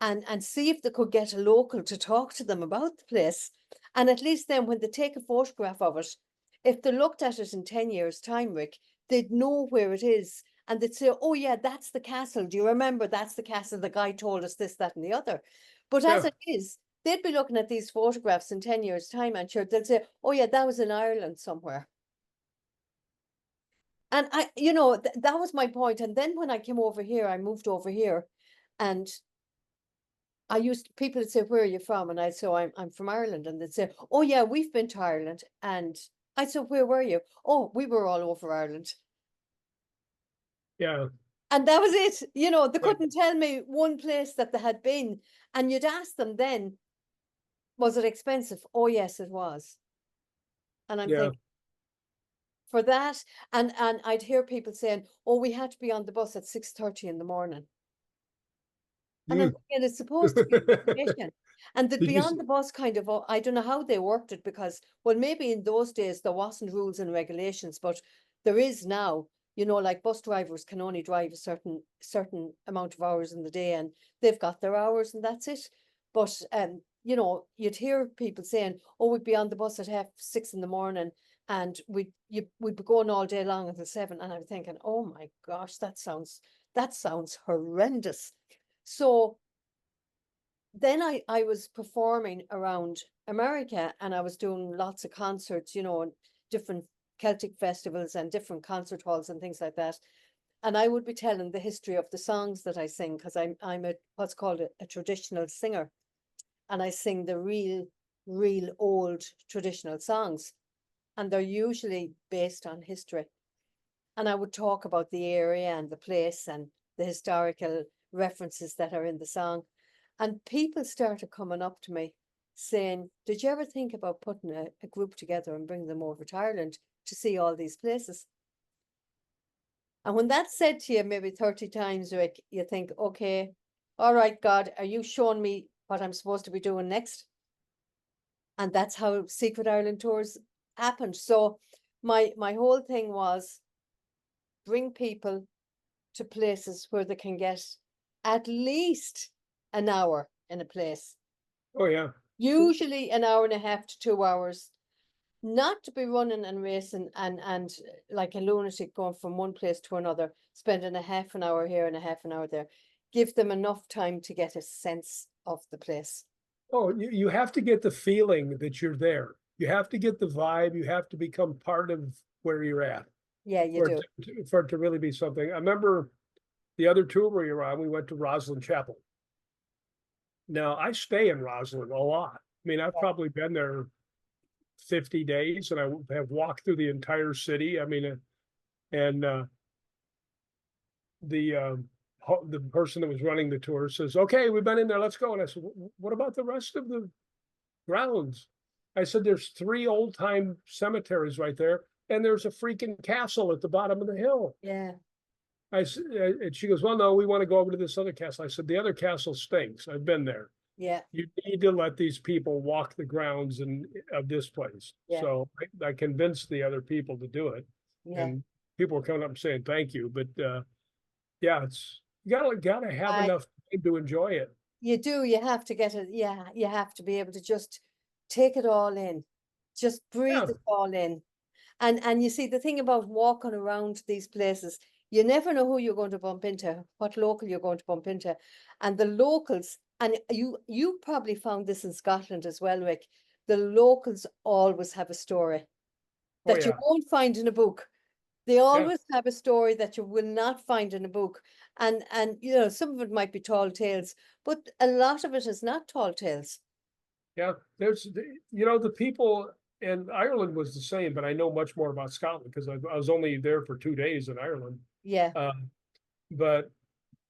and see if they could get a local to talk to them about the place? And at least then when they take a photograph of it, if they looked at it in 10 years' time, Rick, they'd know where it is. And they'd say, oh, yeah, that's the castle. Do you remember? That's the castle. The guy told us this, that, and the other. But as yeah, it is, they'd be looking at these photographs in 10 years' time, and sure, they'll say, oh, yeah, that was in Ireland somewhere. And I, you know, that was my point. And then when I came over here, I moved over here, and I used people would say, "Where are you from?" And I'd say, oh, I'm from Ireland," and they'd say, "Oh yeah, we've been to Ireland." And I'd say, "Where were you?" "Oh, we were all over Ireland." yeah. And that was it. You know, they But couldn't tell me one place that they had been. And you'd ask them then, "Was it expensive?" "Oh yes, it was." And I'm yeah. thinking, for that, and I'd hear people saying, "Oh, we had to be on the bus at 6:30 in the morning." And I'm Mm. thinking it's supposed to be recreation. And they'd Did be you, on the bus kind of, I don't know how they worked it because, well, maybe in those days there wasn't rules and regulations, but there is now, you know, like bus drivers can only drive a certain amount of hours in the day and they've got their hours and that's it. But you know, you'd hear people saying, oh, we'd be on the bus at 6:30 in the morning and we'd be going all day long until 7. And I'm thinking, oh my gosh, that sounds horrendous. So then I was performing around America and I was doing lots of concerts, you know, and different Celtic festivals and different concert halls and things like that. And I would be telling the history of the songs that I sing because I'm a what's called a traditional singer, and I sing the real old traditional songs, and they're usually based on history. And I would talk about the area and the place and the historical references that are in the song. And people started coming up to me saying, did you ever think about putting a group together and bring them over to Ireland to see all these places? And when that's said to you maybe 30 times, Rick, you think, okay, all right, God, are you showing me what I'm supposed to be doing next? And that's how Secret Ireland tours happened. So my whole thing was bring people to places where they can get at least an hour in a place, oh, yeah. usually an hour and a half to 2 hours, not to be running and racing and like a lunatic going from one place to another, spending a half an hour here and a half an hour there. Give them enough time to get a sense of the place. Oh, you have to get the feeling that you're there. You have to get the vibe. You have to become part of where you're at. Yeah, you for do. for it to really be something. I remember the other tour we were on, we went to Roslyn Chapel. Now I stay in Roslyn a lot. I mean, I've Yeah. probably been there 50 days and I have walked through the entire city. I mean, and the the person that was running the tour says, "Okay, we've been in there. Let's go." And I said, "What about the rest of the grounds?" I said, "There's 3 old time cemeteries right there, and there's a freaking castle at the bottom of the hill." Yeah, And she goes, "Well, no, we want to go over to this other castle." I said, "The other castle stinks. I've been there. yeah, You need to let these people walk the grounds of this place." yeah, So I convinced the other people to do it, yeah. and people were coming up and saying thank you. But yeah, it's you gotta have I, enough time to enjoy it. you do, you have to get it, yeah, you have to be able to just take it all in. Just breathe Yeah, it all in. And you see, the thing about walking around these places, you never know who you're going to bump into, what local you're going to bump into. And the locals, and you probably found this in Scotland as well, Rick, the locals always have a story oh that you yeah, won't find in a book. They yeah, always have a story that you will not find in a book. And you know, some of it might be tall tales, but a lot of it is not tall tales. yeah. The people in Ireland was the same, but I know much more about Scotland because I was only there for 2 days in Ireland. Yeah, Um, but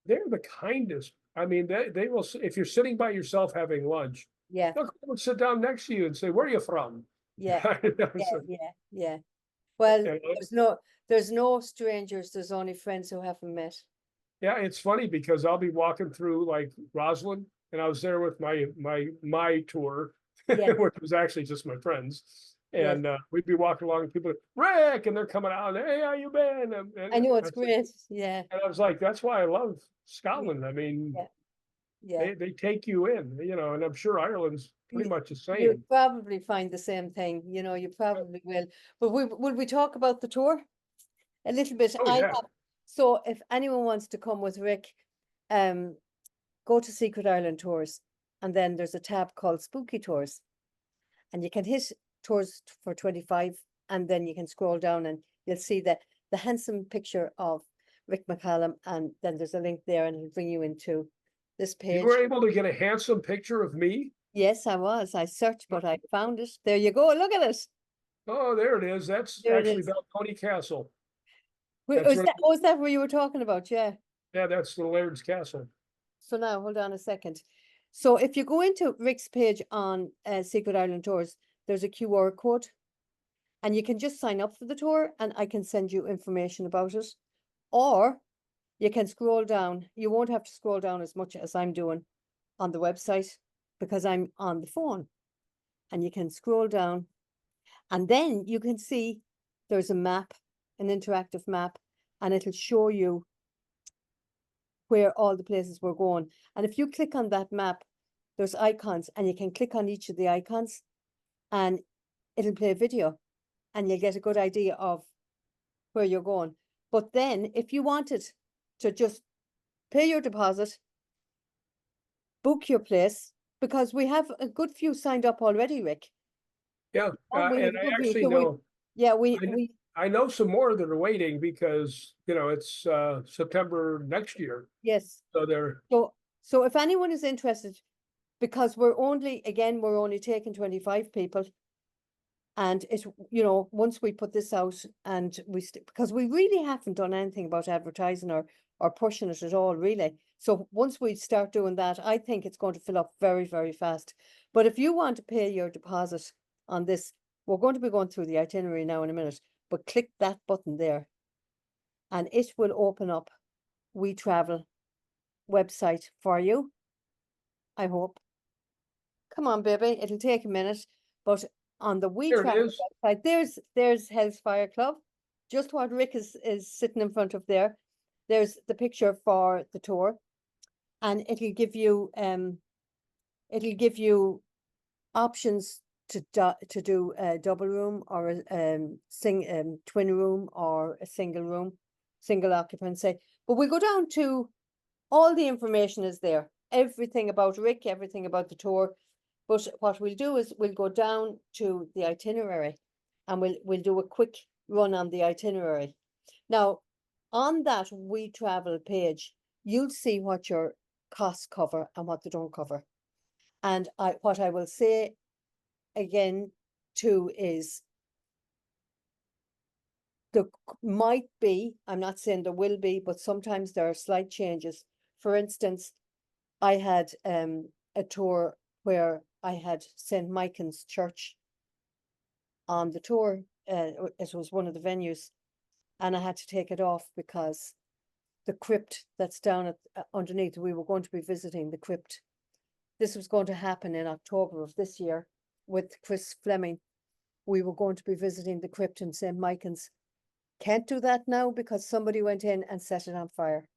they're the kindest. I mean, they will, if you're sitting by yourself having lunch, yeah, they'll come and sit down next to you and say, "Where are you from?" yeah, yeah, So, yeah, yeah. Well, and, there's no strangers, there's only friends who haven't met. yeah, it's funny because I'll be walking through like Roslyn, and I was there with my tour, Yeah, which was actually just my friends. yes. And we'd be walking along, and people, Rick, and they're coming out, "Hey, how you been?" I know I it's said, great. Yeah, and I was like, "That's why I love yeah, Scotland. I mean, yeah, yeah. they take you in, and I'm sure Ireland's pretty You, much the you'll same." probably find the same thing, you know, you probably will. But will we talk about the tour a little bit? Oh I yeah, have, so if anyone wants to come with Rick, um, go to Secret Ireland Tours, and then there's a tab called Spooky Tours, and you can hit tours for 25, and then you can scroll down and you'll see the handsome picture of Rick McCallum, and then there's a link there and it'll bring you into this you were page. able to get a handsome picture of me. Yes, I was. I searched, but I found it. There you go. Look at it. Oh, there it is. That's There it actually is. Balcony Castle. Wait, That's right. was that what you were talking about? Yeah. Yeah, that's the Laird's Castle. So now hold on a second. So if you go into Rick's page on Secret Island Tours, there's a QR code, and you can just sign up for the tour and I can send you information about it. Or you can scroll down. You won't have to scroll down as much as I'm doing on the website because I'm on the phone. And you can scroll down, and then you can see there's a map, an interactive map, and it'll show you where all the places we're going. And if you click on that map, there's icons, and you can click on each of the icons and it'll play a video, and you'll get a good idea of where you're going. But then if you wanted to just pay your deposit, book your place, because we have a good few signed up already, Rick. Yeah, Oh, we have and a I good few. actually So know yeah, I, I know some more that are waiting because it's September next year. yes. So they're So if anyone is interested, because we're only taking 25 people, and once we put this out and because we really haven't done anything about advertising or pushing it at all, really. So once we start doing that, I think it's going to fill up very, very fast. But if you want to pay your deposit on this, we're going to be going through the itinerary now in a minute, but click that button there and it will open up We Travel website for you, I hope. Come on, baby, it'll take a minute, but on the We there it Travel is. website, there's Hellfire Club, just what Rick is sitting in front of there. There's the picture for the tour, and it'll give you options to do a double room or a twin room or a single occupancy. But we go down to all the information is there, everything about Rick, everything about the tour. But what we'll do is we'll go down to the itinerary, and we'll do a quick run on the itinerary. Now, on that We Travel page, you'll see what your costs cover and what they don't cover. And what I will say again too is there might be, I'm not saying there will be, but sometimes there are slight changes. For instance, I had a tour where I had St. Michael's Church on the tour. It was one of the venues, and I had to take it off because the crypt that's down at underneath, we were going to be visiting the crypt. This was going to happen in October of this year with Chris Fleming. We were going to be visiting the crypt in St. Michael's. Can't do that now because somebody went in and set it on fire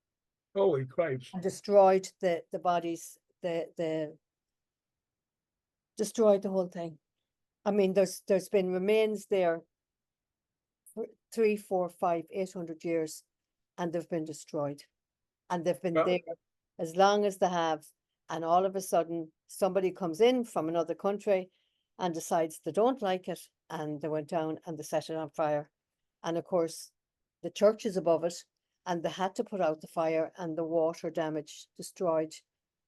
Holy Christ. and destroyed the bodies, the destroyed the whole thing. I mean, there's been remains there for 3, 4, 5, 800 years, and they've been destroyed. And they've been Well, there as long as they have. And all of a sudden, somebody comes in from another country and decides they don't like it, and they went down and they set it on fire. And of course, the church is above it, and they had to put out the fire, and the water damage destroyed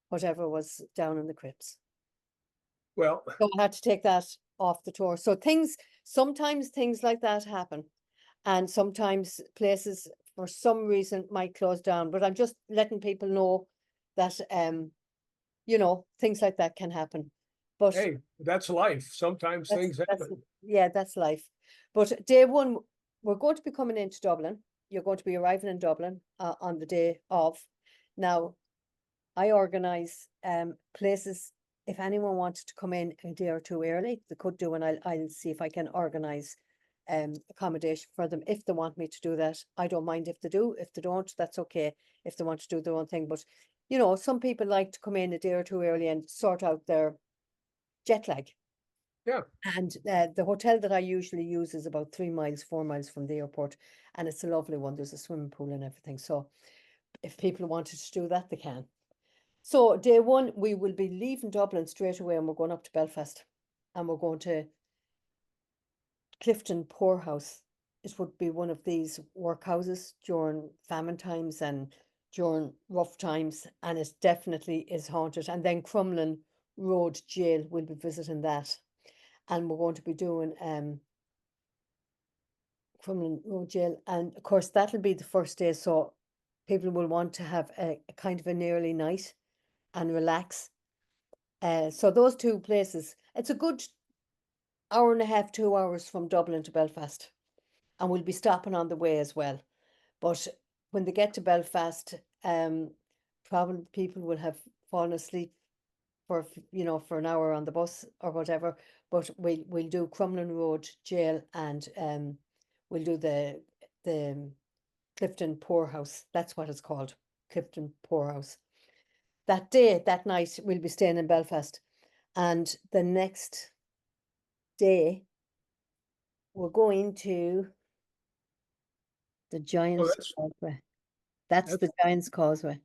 whatever was down in the crypts. well, So I had to take that off the tour. So sometimes things like that happen. And sometimes places for some reason might close down. But I'm just letting people know that things like that can happen. But hey, that's life. Sometimes things happen. yeah, that's life. But day one, we're going to be coming into Dublin. You're going to be arriving in Dublin on the day of. Now, I organise places. If anyone wanted to come in a day or two early, they could do, and I'll see if I can organise accommodation for them if they want me to do that. I don't mind if they do. If they don't, that's okay. If they want to do their own thing. But some people like to come in a day or two early and sort out their jet lag. Yeah. And the hotel that I usually use is about 3 miles, 4 miles from the airport, and it's a lovely one. There's a swimming pool and everything. So if people wanted to do that, they can. So day one, we will be leaving Dublin straight away, and we're going up to Belfast, and we're going to Clifton Poorhouse. It would be one of these workhouses during famine times and during rough times, and it definitely is haunted. And then Crumlin Road Jail, we'll be visiting that, and we're going to be doing Crumlin Road Jail, and of course that'll be the first day. So people will want to have a kind of an early night and relax. So those two places, it's a good hour and a half, 2 hours from Dublin to Belfast, and we'll be stopping on the way as well. But when they get to Belfast, probably people will have fallen asleep for for an hour on the bus or whatever. But we'll do Crumlin Road Jail, and we'll do the Clifton Poorhouse. That's what it's called, Clifton Poorhouse. That night, we'll be staying in Belfast, and the next day we're going to the Oh, Giant's Causeway. That's the Giant's Causeway.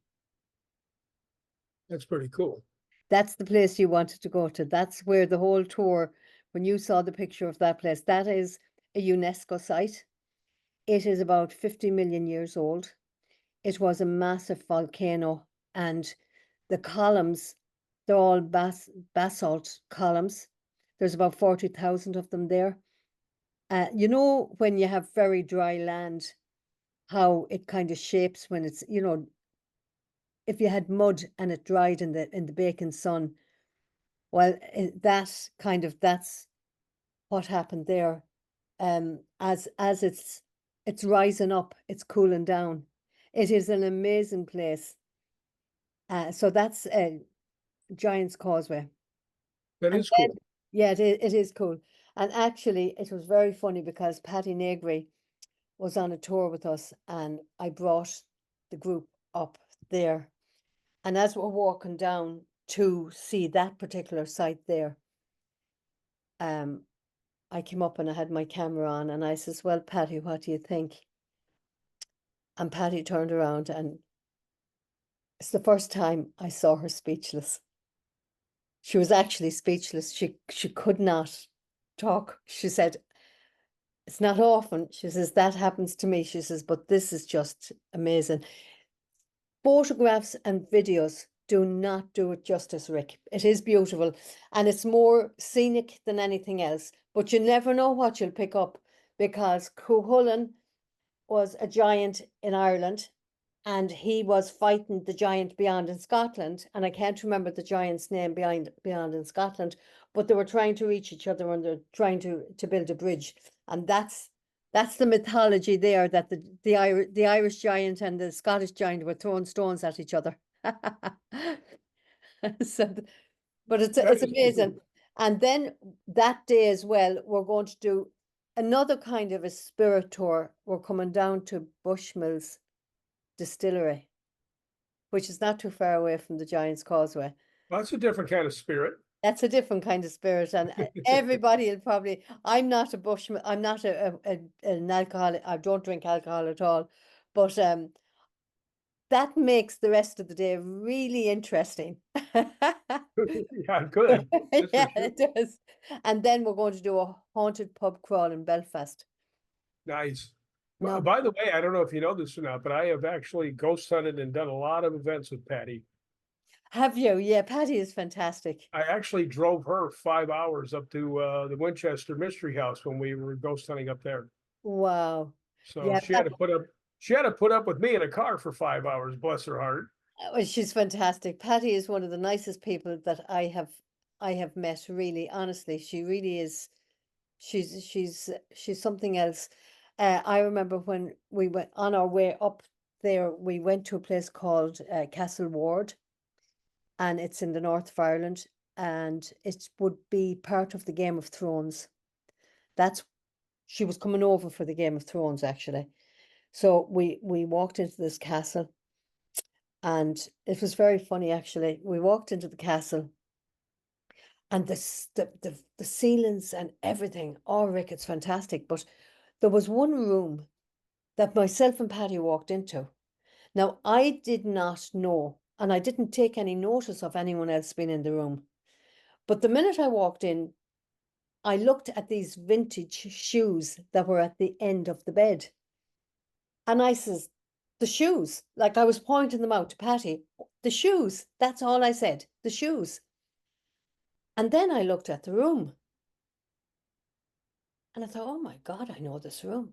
that's pretty cool. That's the place you wanted to go to. That's where the whole tour, when you saw the picture of that place, that is a UNESCO site. It is about 50 million years old. It was a massive volcano, and the columns, they're all basalt columns. There's about 40,000 of them there. When you have very dry land, how it kind of shapes when it's, if you had mud and it dried in the baking sun, well, that's what happened there. As it's rising up, it's cooling down. It is an amazing place. So that's Giant's Causeway. That And is then, cool. yeah, it is cool. And actually, it was very funny because Patty Negri was on a tour with us, and I brought the group up there. And as we're walking down to see that particular site there, I came up and I had my camera on, and I says, "Well, Patty, what do you think?" And Patty turned around, and it's the first time I saw her speechless. She was actually speechless. She could not talk. She said, It's not often. She says that happens to me. She says, but this is just amazing. Photographs and videos do not do it justice, Rick. It is beautiful and it's more scenic than anything else, but you never know what you'll pick up because Cuchulainn was a giant in Ireland and he was fighting the giant beyond in Scotland. And I can't remember the giant's name beyond in Scotland, but they were trying to reach each other and they're trying to build a bridge. And that's the mythology there, that the Irish giant and the Scottish giant were throwing stones at each other. So, but That it's is too amazing. cool. And then that day as well, we're going to do another kind of a spirit tour. We're coming down to Bushmills Distillery, which is not too far away from the Giant's Causeway. Well, that's a different kind of spirit. That's a different kind of spirit, and everybody will probably. I'm not a bushman. I'm not an alcoholic. I don't drink alcohol at all, but that makes the rest of the day really interesting. Yeah, good. That's for Yeah, sure. it does. And then we're going to do a haunted pub crawl in Belfast. Nice. No, By the way, I don't know if you know this or not, but I have actually ghost hunted and done a lot of events with Patty. have you? Yeah, Patty is fantastic. I actually drove her 5 hours up to the Winchester Mystery House when we were ghost hunting up there. Wow. So Yeah, she had to put up with me in a car for 5 hours, bless her heart. well, she's fantastic. Patty is one of the nicest people that I have met, really, honestly. She really is. She's something else. I remember when we went on our way up there, we went to a place called Castle Ward, and it's in the north of Ireland, and it would be part of the Game of Thrones. That's She was coming over for the Game of Thrones, actually. So we walked into this castle, and it was very funny, actually. We walked into the castle, and the ceilings and everything. Oh, Rick, it's fantastic. But there was one room that myself and Patty walked into. Now, I did not know, and I didn't take any notice of anyone else being in the room. But the minute I walked in, I looked at these vintage shoes that were at the end of the bed. And I says, the shoes, like I was pointing them out to Patty, the shoes. That's all I said, the shoes. And then I looked at the room and I thought, oh my God, I know this room.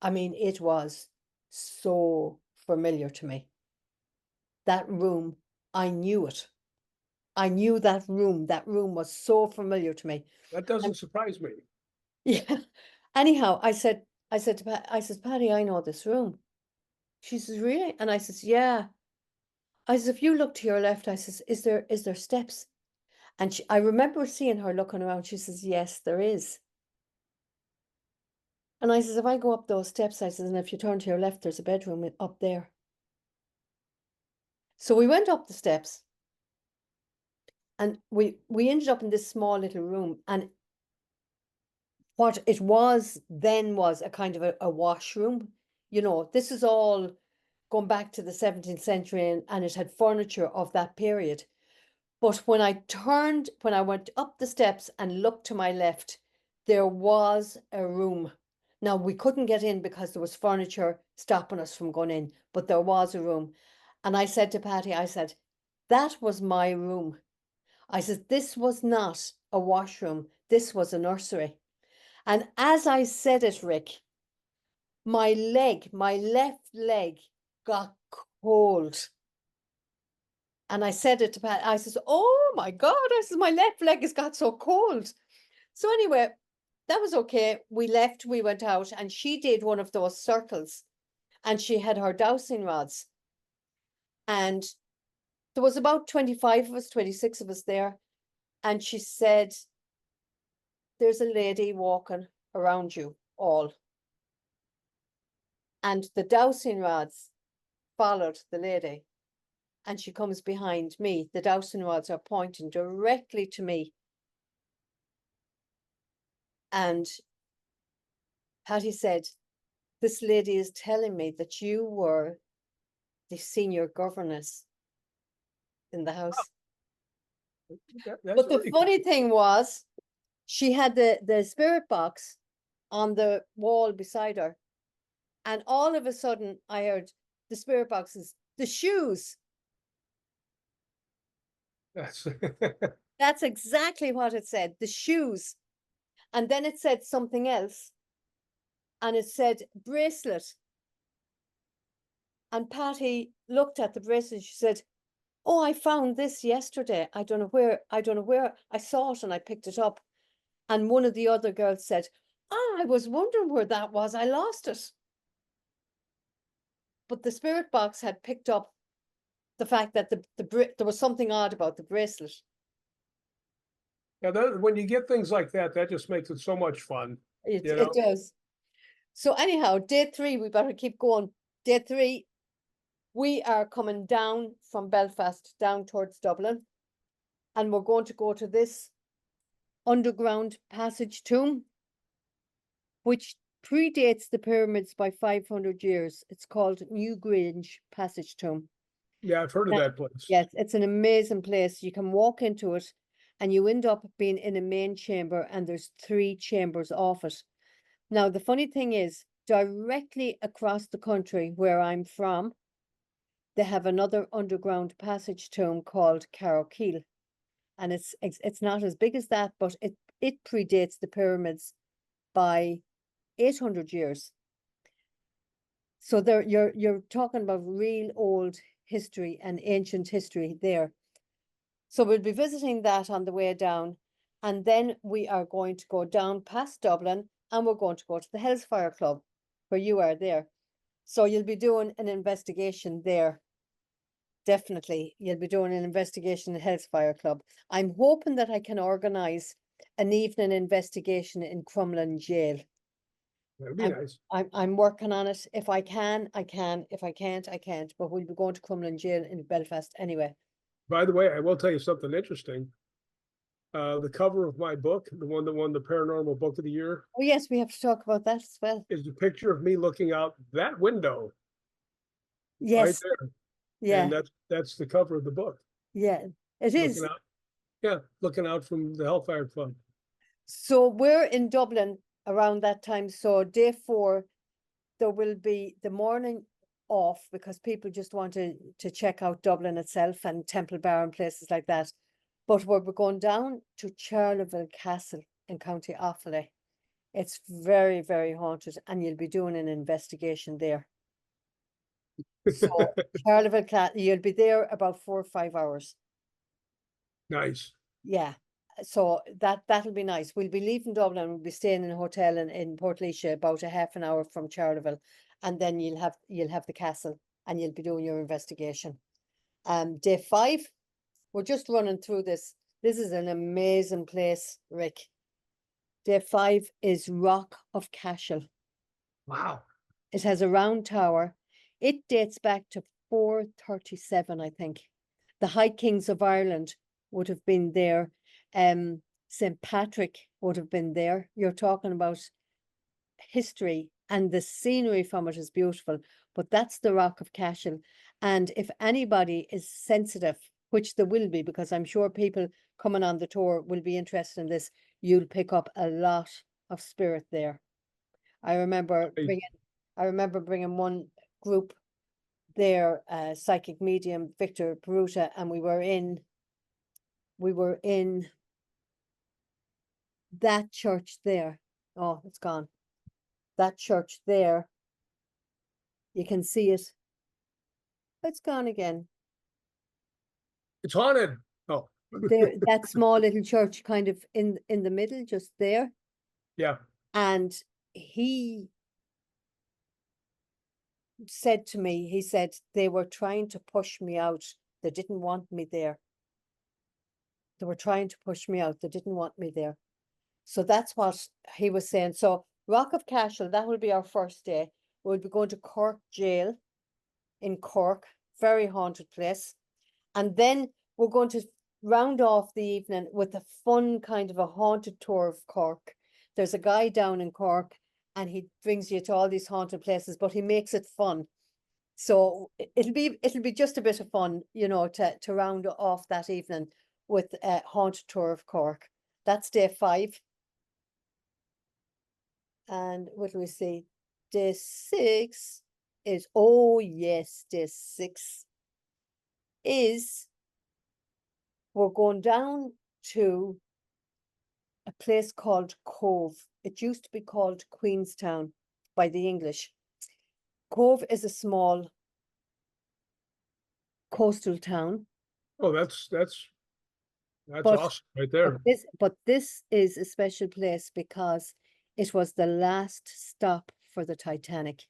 I mean, it was so familiar to me. That room, I knew it. I knew that room. That room was so familiar to me. That And doesn't surprise me. yeah. Anyhow, I said to Pat, I said, Patty, I know this room. She says, really? And I says, yeah. I says, if you look to your left, I says, is there steps? And I remember seeing her looking around. She says, yes, there is. And I says, if I go up those steps, I says, and if you turn to your left, there's a bedroom up there. So we went up the steps and we ended up in this small little room. And what it was then was a kind of a washroom. This is all going back to the 17th century, and it had furniture of that period. But when I went up the steps and looked to my left, there was a room. Now, we couldn't get in because there was furniture stopping us from going in, but there was a room. And I said to Patty, I said, that was my room. I said, this was not a washroom. This was a nursery. And as I said it, Rick, my left leg got cold. And I said it to Pat. I says, oh my God. I says, my left leg has got so cold. So anyway, that was okay. We left, we went out, and she did one of those circles, and she had her dowsing rods. And there was about 25 of us, 26 of us there. And she said, there's a lady walking around you all. And the dowsing rods followed the lady. And she comes behind me. The dowsing rods are pointing directly to me. And Patty said, this lady is telling me that you were the senior governess in the house. That's But the very funny thing was, she had the spirit box on the wall beside her. And all of a sudden I heard the spirit boxes, the shoes. That's That's exactly what it said, the shoes. And then it said something else. And it said bracelet. And Patty looked at the bracelet. She said, "Oh, I found this yesterday. I don't know where. I saw it and I picked it up." And one of the other girls said, "Oh, I was wondering where that was. I lost it." But the spirit box had picked up the fact that there was something odd about the bracelet. yeah, when you get things like that, that just makes it so much fun. It does. So anyhow, day 3, we better keep going. Day 3, we are coming down from Belfast down towards Dublin, and we're going to go to this underground passage tomb, which predates the pyramids by 500 years. It's called Newgrange Passage Tomb. Yeah, I've heard of that place. Yes, it's an amazing place. You can walk into it and you end up being in a main chamber, and there's 3 chambers off it. Now, the funny thing is, directly across the country where I'm from, they have another underground passage tomb called Carrowkeel. And it's not as big as that, but it predates the pyramids by 800 years. So there you're talking about real old history and ancient history there. So we'll be visiting that on the way down, and then we are going to go down past Dublin, and we're going to go to the Hellfire Club, where you are there. So you'll be doing an investigation there. Definitely, you'll be doing an investigation in Hellfire Club. I'm hoping that I can organise an evening investigation in Crumlin Jail. That'd be nice. I'm working on it. If I can, I can. If I can't, I can't. But we'll be going to Crumlin Jail in Belfast anyway. By the way, I will tell you something interesting. The cover of my book, the one that won the Paranormal Book of the Year, Oh yes, we have to talk about that as well. is a picture of me looking out that window right Yes, there. yeah, And that's the cover of the book. yeah, it is. Looking out. Yeah, looking out from the Hellfire Club. So we're in Dublin around that time. So day 4, there will be the morning off because people just want to check out Dublin itself and Temple Bar and places like that. But we're going down to Charleville Castle in County Offaly. It's very, very haunted, and you'll be doing an investigation there. So Charleville Castle, you'll be there about 4 or 5 hours. Nice. Yeah. So that'll be nice. We'll be leaving Dublin. We'll be staying in a hotel in Portlaoise, about a half an hour from Charleville, and then you'll have the castle, and you'll be doing your investigation. Day 5, we're just running through this. This is an amazing place, Rick. Day 5 is Rock of Cashel. Wow. It has a round tower. It dates back to 437, I think. The High Kings of Ireland would have been there. St. Patrick would have been there. You're talking about history, and the scenery from it is beautiful. But that's the Rock of Cashel. And if anybody is sensitive, which there will be, because I'm sure people coming on the tour will be interested in this, you'll pick up a lot of spirit there. I remember bringing one group there, psychic medium Victor Peruta, and we were in that church there. Oh, it's gone. That church there, you can see it. It's gone again. It's haunted. Oh, There, that small little church kind of in the middle, just there. yeah. And he said to me, he said, they were trying to push me out. They didn't want me there. They were trying to push me out. They didn't want me there. So that's what he was saying. So Rock of Cashel, that will be our first day. We'll be going to Cork Jail in Cork, very haunted place. And then we're going to round off the evening with a fun kind of a haunted tour of Cork. There's a guy down in Cork, and he brings you to all these haunted places, but he makes it fun. So it'll be just a bit of fun, you know, to round off that evening with a haunted tour of Cork. That's day 5. And what do we see? Day 6 is, oh yes, day 6 is, we're going down to a place called Cove. It used to be called Queenstown by the English. Cove is a small coastal town, Oh, that's but awesome right there. this is a special place because it was the last stop for the Titanic.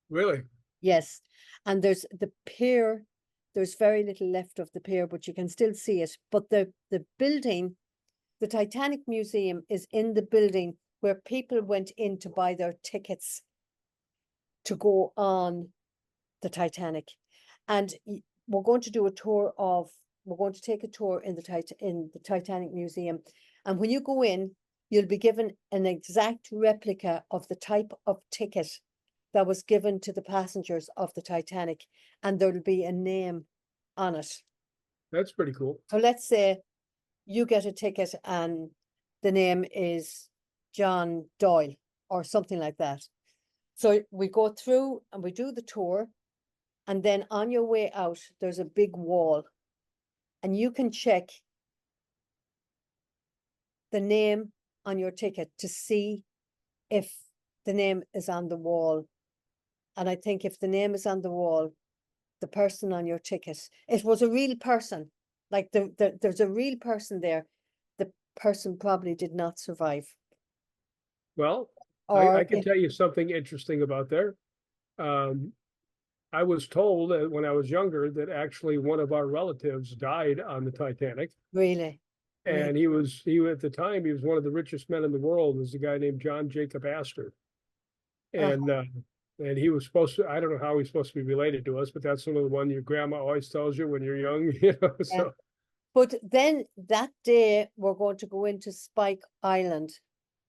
Really? Yes, and there's the pier. There's very little left of the pier, but you can still see it. But the building, the Titanic Museum, is in the building where people went in to buy their tickets to go on the Titanic. And we're going to do a tour of, we're going to take a tour in the Titanic Museum. And when you go in, you'll be given an exact replica of the type of ticket that was given to the passengers of the Titanic, and there'll be a name on it. That's pretty cool. So let's say you get a ticket and the name is John Doyle or something like that. So we go through and we do the tour, and then on your way out, there's a big wall, and you can check the name on your ticket to see if the name is on the wall. And I think if the name is on the wall, the person on your ticket, it was a real person, like there's a real person there. The person probably did not survive. Well, I Or can if tell you something interesting about there. Um, I was told that when I was younger that actually one of our relatives died on the Titanic. really, really, And he at the time, he was one of the richest men in the world, was a guy named John Jacob Astor. uh, And he was supposed to, I don't know how he's supposed to be related to us, but that's one of the one your grandma always tells you when you're young, you know, yeah. so. But then that day we're going to go into Spike Island.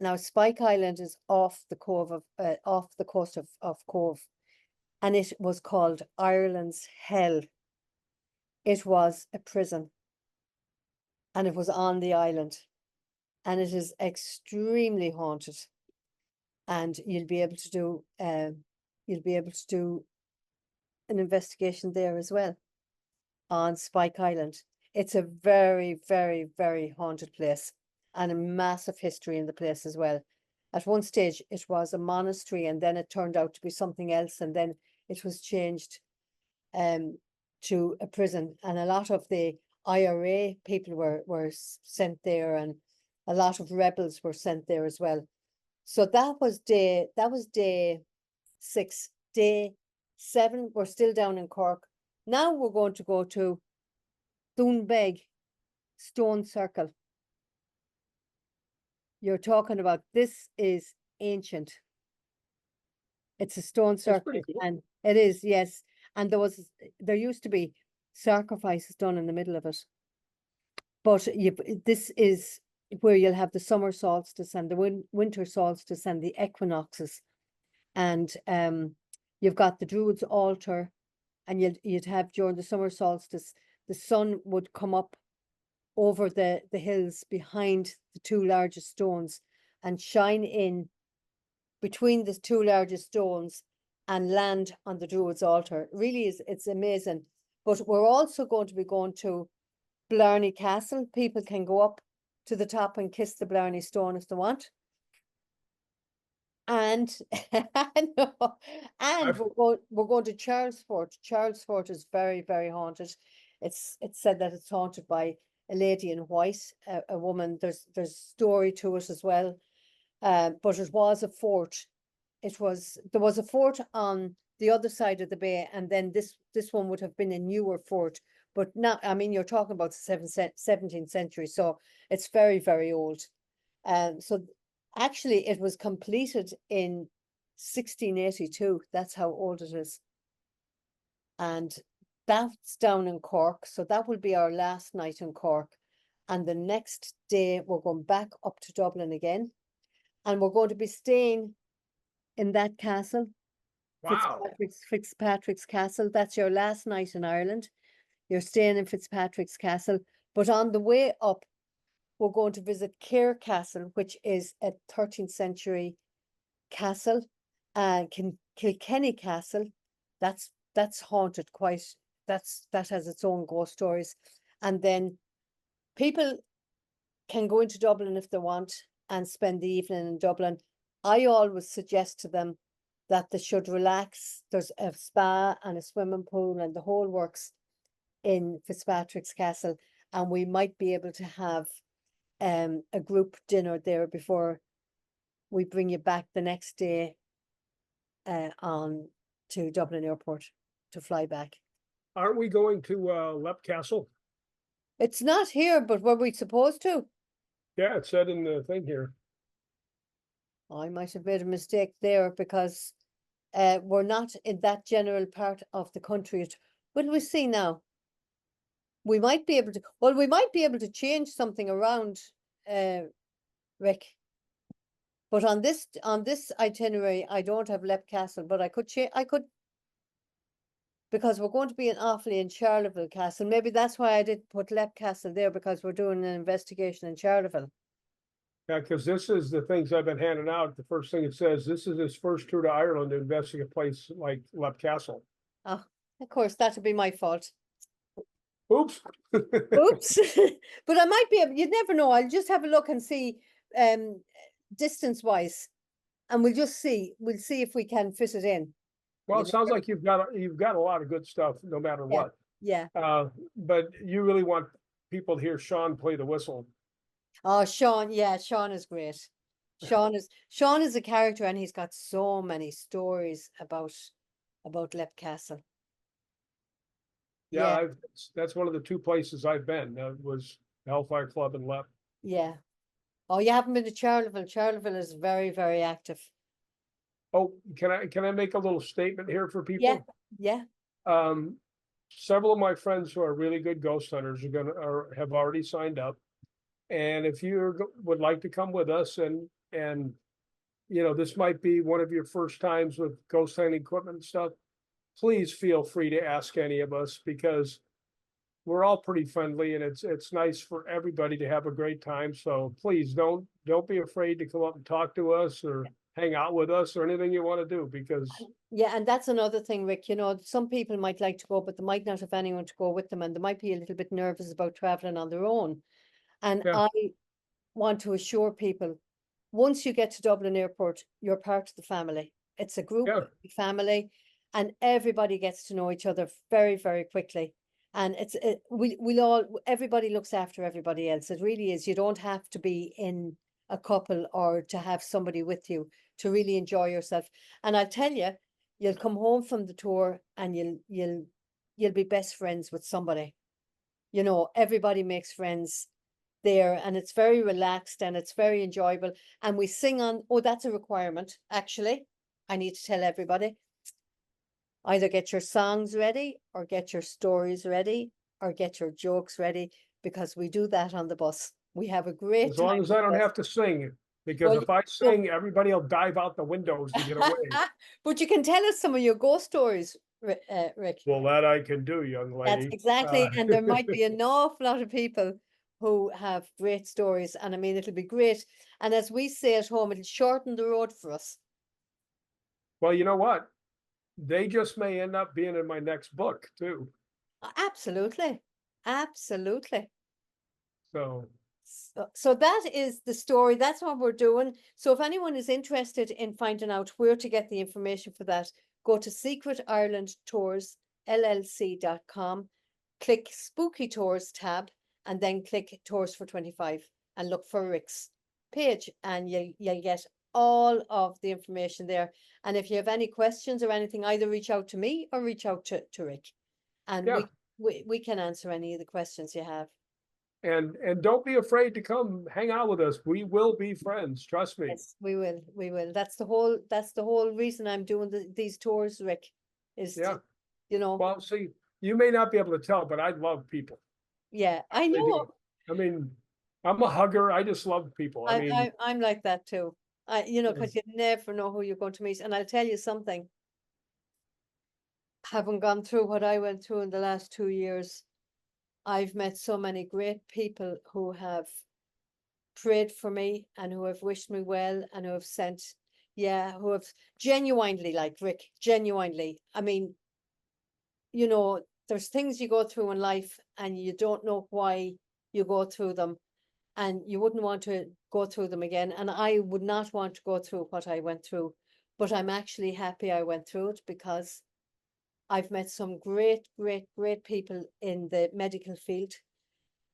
Now Spike Island is off the cove of off the coast of Cove, and it was called Ireland's Hell. It was a prison, and it was on the island, and it is extremely haunted. And you'll be able to do an investigation there as well on Spike Island. It's a very, very, very haunted place, and a massive history in the place as well. At one stage, it was a monastery, and then it turned out to be something else, and then it was changed to a prison. And a lot of the IRA people were sent there, and a lot of rebels were sent there as well. So that was day 6. Day 7, we're still down in Cork. Now we're going to go to Doonbeg Stone Circle. You're talking about, this is ancient. It's a stone That's pretty circle, cool. and it is, yes. And there used to be sacrifices done in the middle of it. But this is where you'll have the summer solstice and the winter solstice and the equinoxes. And you've got the Druids altar, and you'd have during the summer solstice, the sun would come up over the hills behind the two largest stones and shine in between the two largest stones and land on the Druids altar. It really is, it's amazing. But we're also going to be going to Blarney Castle. People can go up to the top and kiss the Blarney Stone if they want. And no, and I've, we're going to Charles Fort. Charles Fort is very, very haunted. It's said that it's haunted by a lady in white, a woman. There's story to it as well. But it was a fort. There was a fort on the other side of the bay, and then this one would have been a newer fort, but not, I mean, you're talking about the 17th century, so it's very, very old. So actually it was completed in 1682. That's how old it is. And that's down in Cork. So that will be our last night in Cork. And the next day we're going back up to Dublin again. And we're going to be staying in that castle, wow. Fitzpatrick's Castle. That's your last night in Ireland. You're staying in Fitzpatrick's Castle. But on the way up, we're going to visit Cahir Castle, which is a 13th century Castle, and Kilkenny Castle. That's haunted quite. That has its own ghost stories, and then people can go into Dublin if they want and spend the evening in Dublin. I always suggest to them that they should relax. There's a spa and a swimming pool and the whole works in Fitzpatrick's Castle, and we might be able to have a group dinner there before we bring you back the next day on to Dublin Airport to fly back. Aren't we going to Lep Castle? It's not here, but were we supposed to? Yeah, it said in the thing here. I might have made a mistake there because we're not in that general part of the country. Will we see now? We might be able to, well, we might be able to change something around, Rick. But on this itinerary, I don't have Lep Castle, but I could change, because we're going to be in Offaly in Charleville Castle. Maybe that's why I didn't put Lep Castle there, because we're doing an investigation in Charleville. Yeah, because this is the things I've been handing out. The first thing it says, this is his first tour to Ireland to investigate a place like Lep Castle. Oh, of course, that would be my fault. Oops. Oops. But I might be able, you'd never know. I'll just have a look and see distance wise, and we'll see if we can fit it in. Well, You it sounds never- like you've got a lot of good stuff, no matter Yeah. what. Yeah. But you really want people to hear Sean play the whistle. Oh, Sean, yeah, Sean is great. Sean is a character, and he's got so many stories about Lep Castle. Yeah, Yeah, that's one of the two places I've been. Was Hellfire Club in Lep. yeah. Oh, you haven't been to Charleville. Charleville is very, very active. Oh, can I make a little statement here for Yeah, people? yeah. Several of my friends who are really good ghost hunters have already signed up. And if you would like to come with us and this might be one of your first times with ghost hunting equipment and stuff, please feel free to ask any of us, because we're all pretty friendly, and it's nice for everybody to have a great time. So please don't be afraid to come up and talk to us or hang out with us or anything you want to do, because Yeah, and that's another thing, Rick. Some people might like to go, but they might not have anyone to go with them, and they might be a little bit nervous about traveling on their own. And yeah, I want to assure people, once you get to Dublin Airport, you're part of the family. It's a group yeah, family, and everybody gets to know each other very, very quickly. And everybody looks after everybody else. It really is. You don't have to be in a couple or to have somebody with you to really enjoy yourself. And I'll tell you, you'll come home from the tour and you'll be best friends with somebody. Everybody makes friends there, and it's very relaxed and it's very enjoyable. And we sing on, oh, that's a requirement, actually. I need to tell everybody. Either get your songs ready, or get your stories ready, or get your jokes ready, because we do that on the bus. We have a great as long time as on I the don't bus. have to sing, because Well, if I sing, everybody will dive out the windows to get away. but you can tell us some of your ghost stories, Rick. Well, that I can do, young That's lady. exactly, and there might be an awful lot of people who have great stories, and I mean, it'll be great. And as we say at home, it'll shorten the road for us. Well, you know what? They just may end up being in my next book too. Absolutely. Absolutely. So So that is the story. That's what we're doing. So if anyone is interested in finding out where to get the information for that, go to Secret Ireland Tours LLC.com, click Spooky Tours tab, and then click Tours for 25 and look for Rick's page, and you'll get all of the information there. And if you have any questions or anything, either reach out to me or reach out to Rick, and yeah, we can answer any of the questions you have. and don't be afraid to come hang out with us. We will be friends. Trust me. Yes, we will. We will. That's the whole reason I'm doing these tours, Rick, is Yeah. to, Well, see, you may not be able to tell, but I love people. yeah, I They know. do. I mean, I'm a hugger. I just love people. I mean, I'm like that too. Because you never know who you're going to meet. And I'll tell you something, having gone through what I went through in the last 2 years, I've met so many great people who have prayed for me and who have wished me well and who have sent yeah, who have genuinely, like Rick, genuinely. I mean, you know, there's things you go through in life and you don't know why you go through them, and you wouldn't want to go through them again. And I would not want to go through what I went through, but I'm actually happy I went through it because I've met some great, great, great people in the medical field.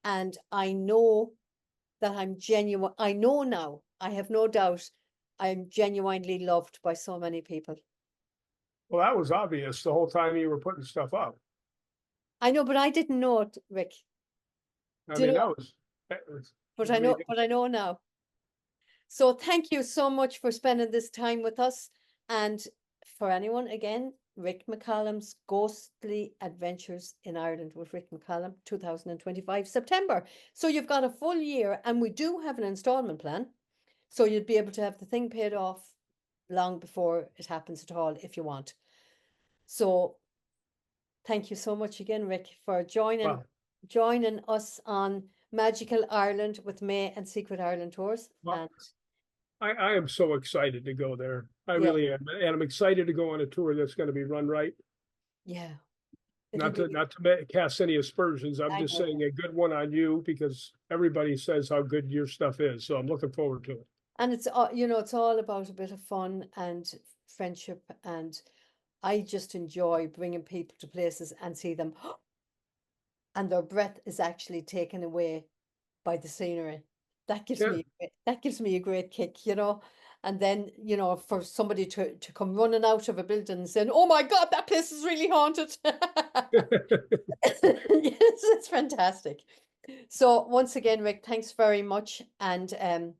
And I know that I'm genuine. I know now, I have no doubt, I'm genuinely loved by so many people. Well, that was obvious the whole time you were putting stuff up. I know, but I didn't know it, Rick. I Do you mean, know? that was, But I I mean, know, but I know now. So thank you so much for spending this time with us. And for anyone, again, Rick McCallum's Ghostly Adventures in Ireland with Rick McCallum, 2025, September. So you've got a full year, and we do have an installment plan. So you'd be able to have the thing paid off long before it happens at all if you want. So thank you so much again, Rick, for well, joining us on Magical Ireland with May and Secret Ireland Tours. well, And I am so excited to go there. I yeah, really am. And I'm excited to go on a tour that's going to be run right. yeah, it'll be, Not to cast any aspersions. I'm I just know. saying a good one on you because everybody says how good your stuff is. So I'm looking forward to it. And it's all, you know, it's all about a bit of fun and friendship. And I just enjoy bringing people to places and see them, and their breath is actually taken away by the scenery. Yeah. That gives me a great kick, you know. And then, you know, for somebody to come running out of a building and saying, "Oh my God, that place is really haunted." Yes, it's fantastic. So once again, Rick, thanks very much. And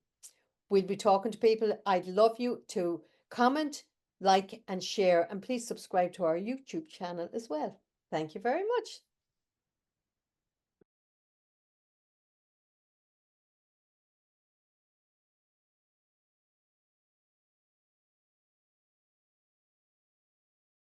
we'll be talking to people. I'd love you to comment, like, and share, and please subscribe to our YouTube channel as well. Thank you very much.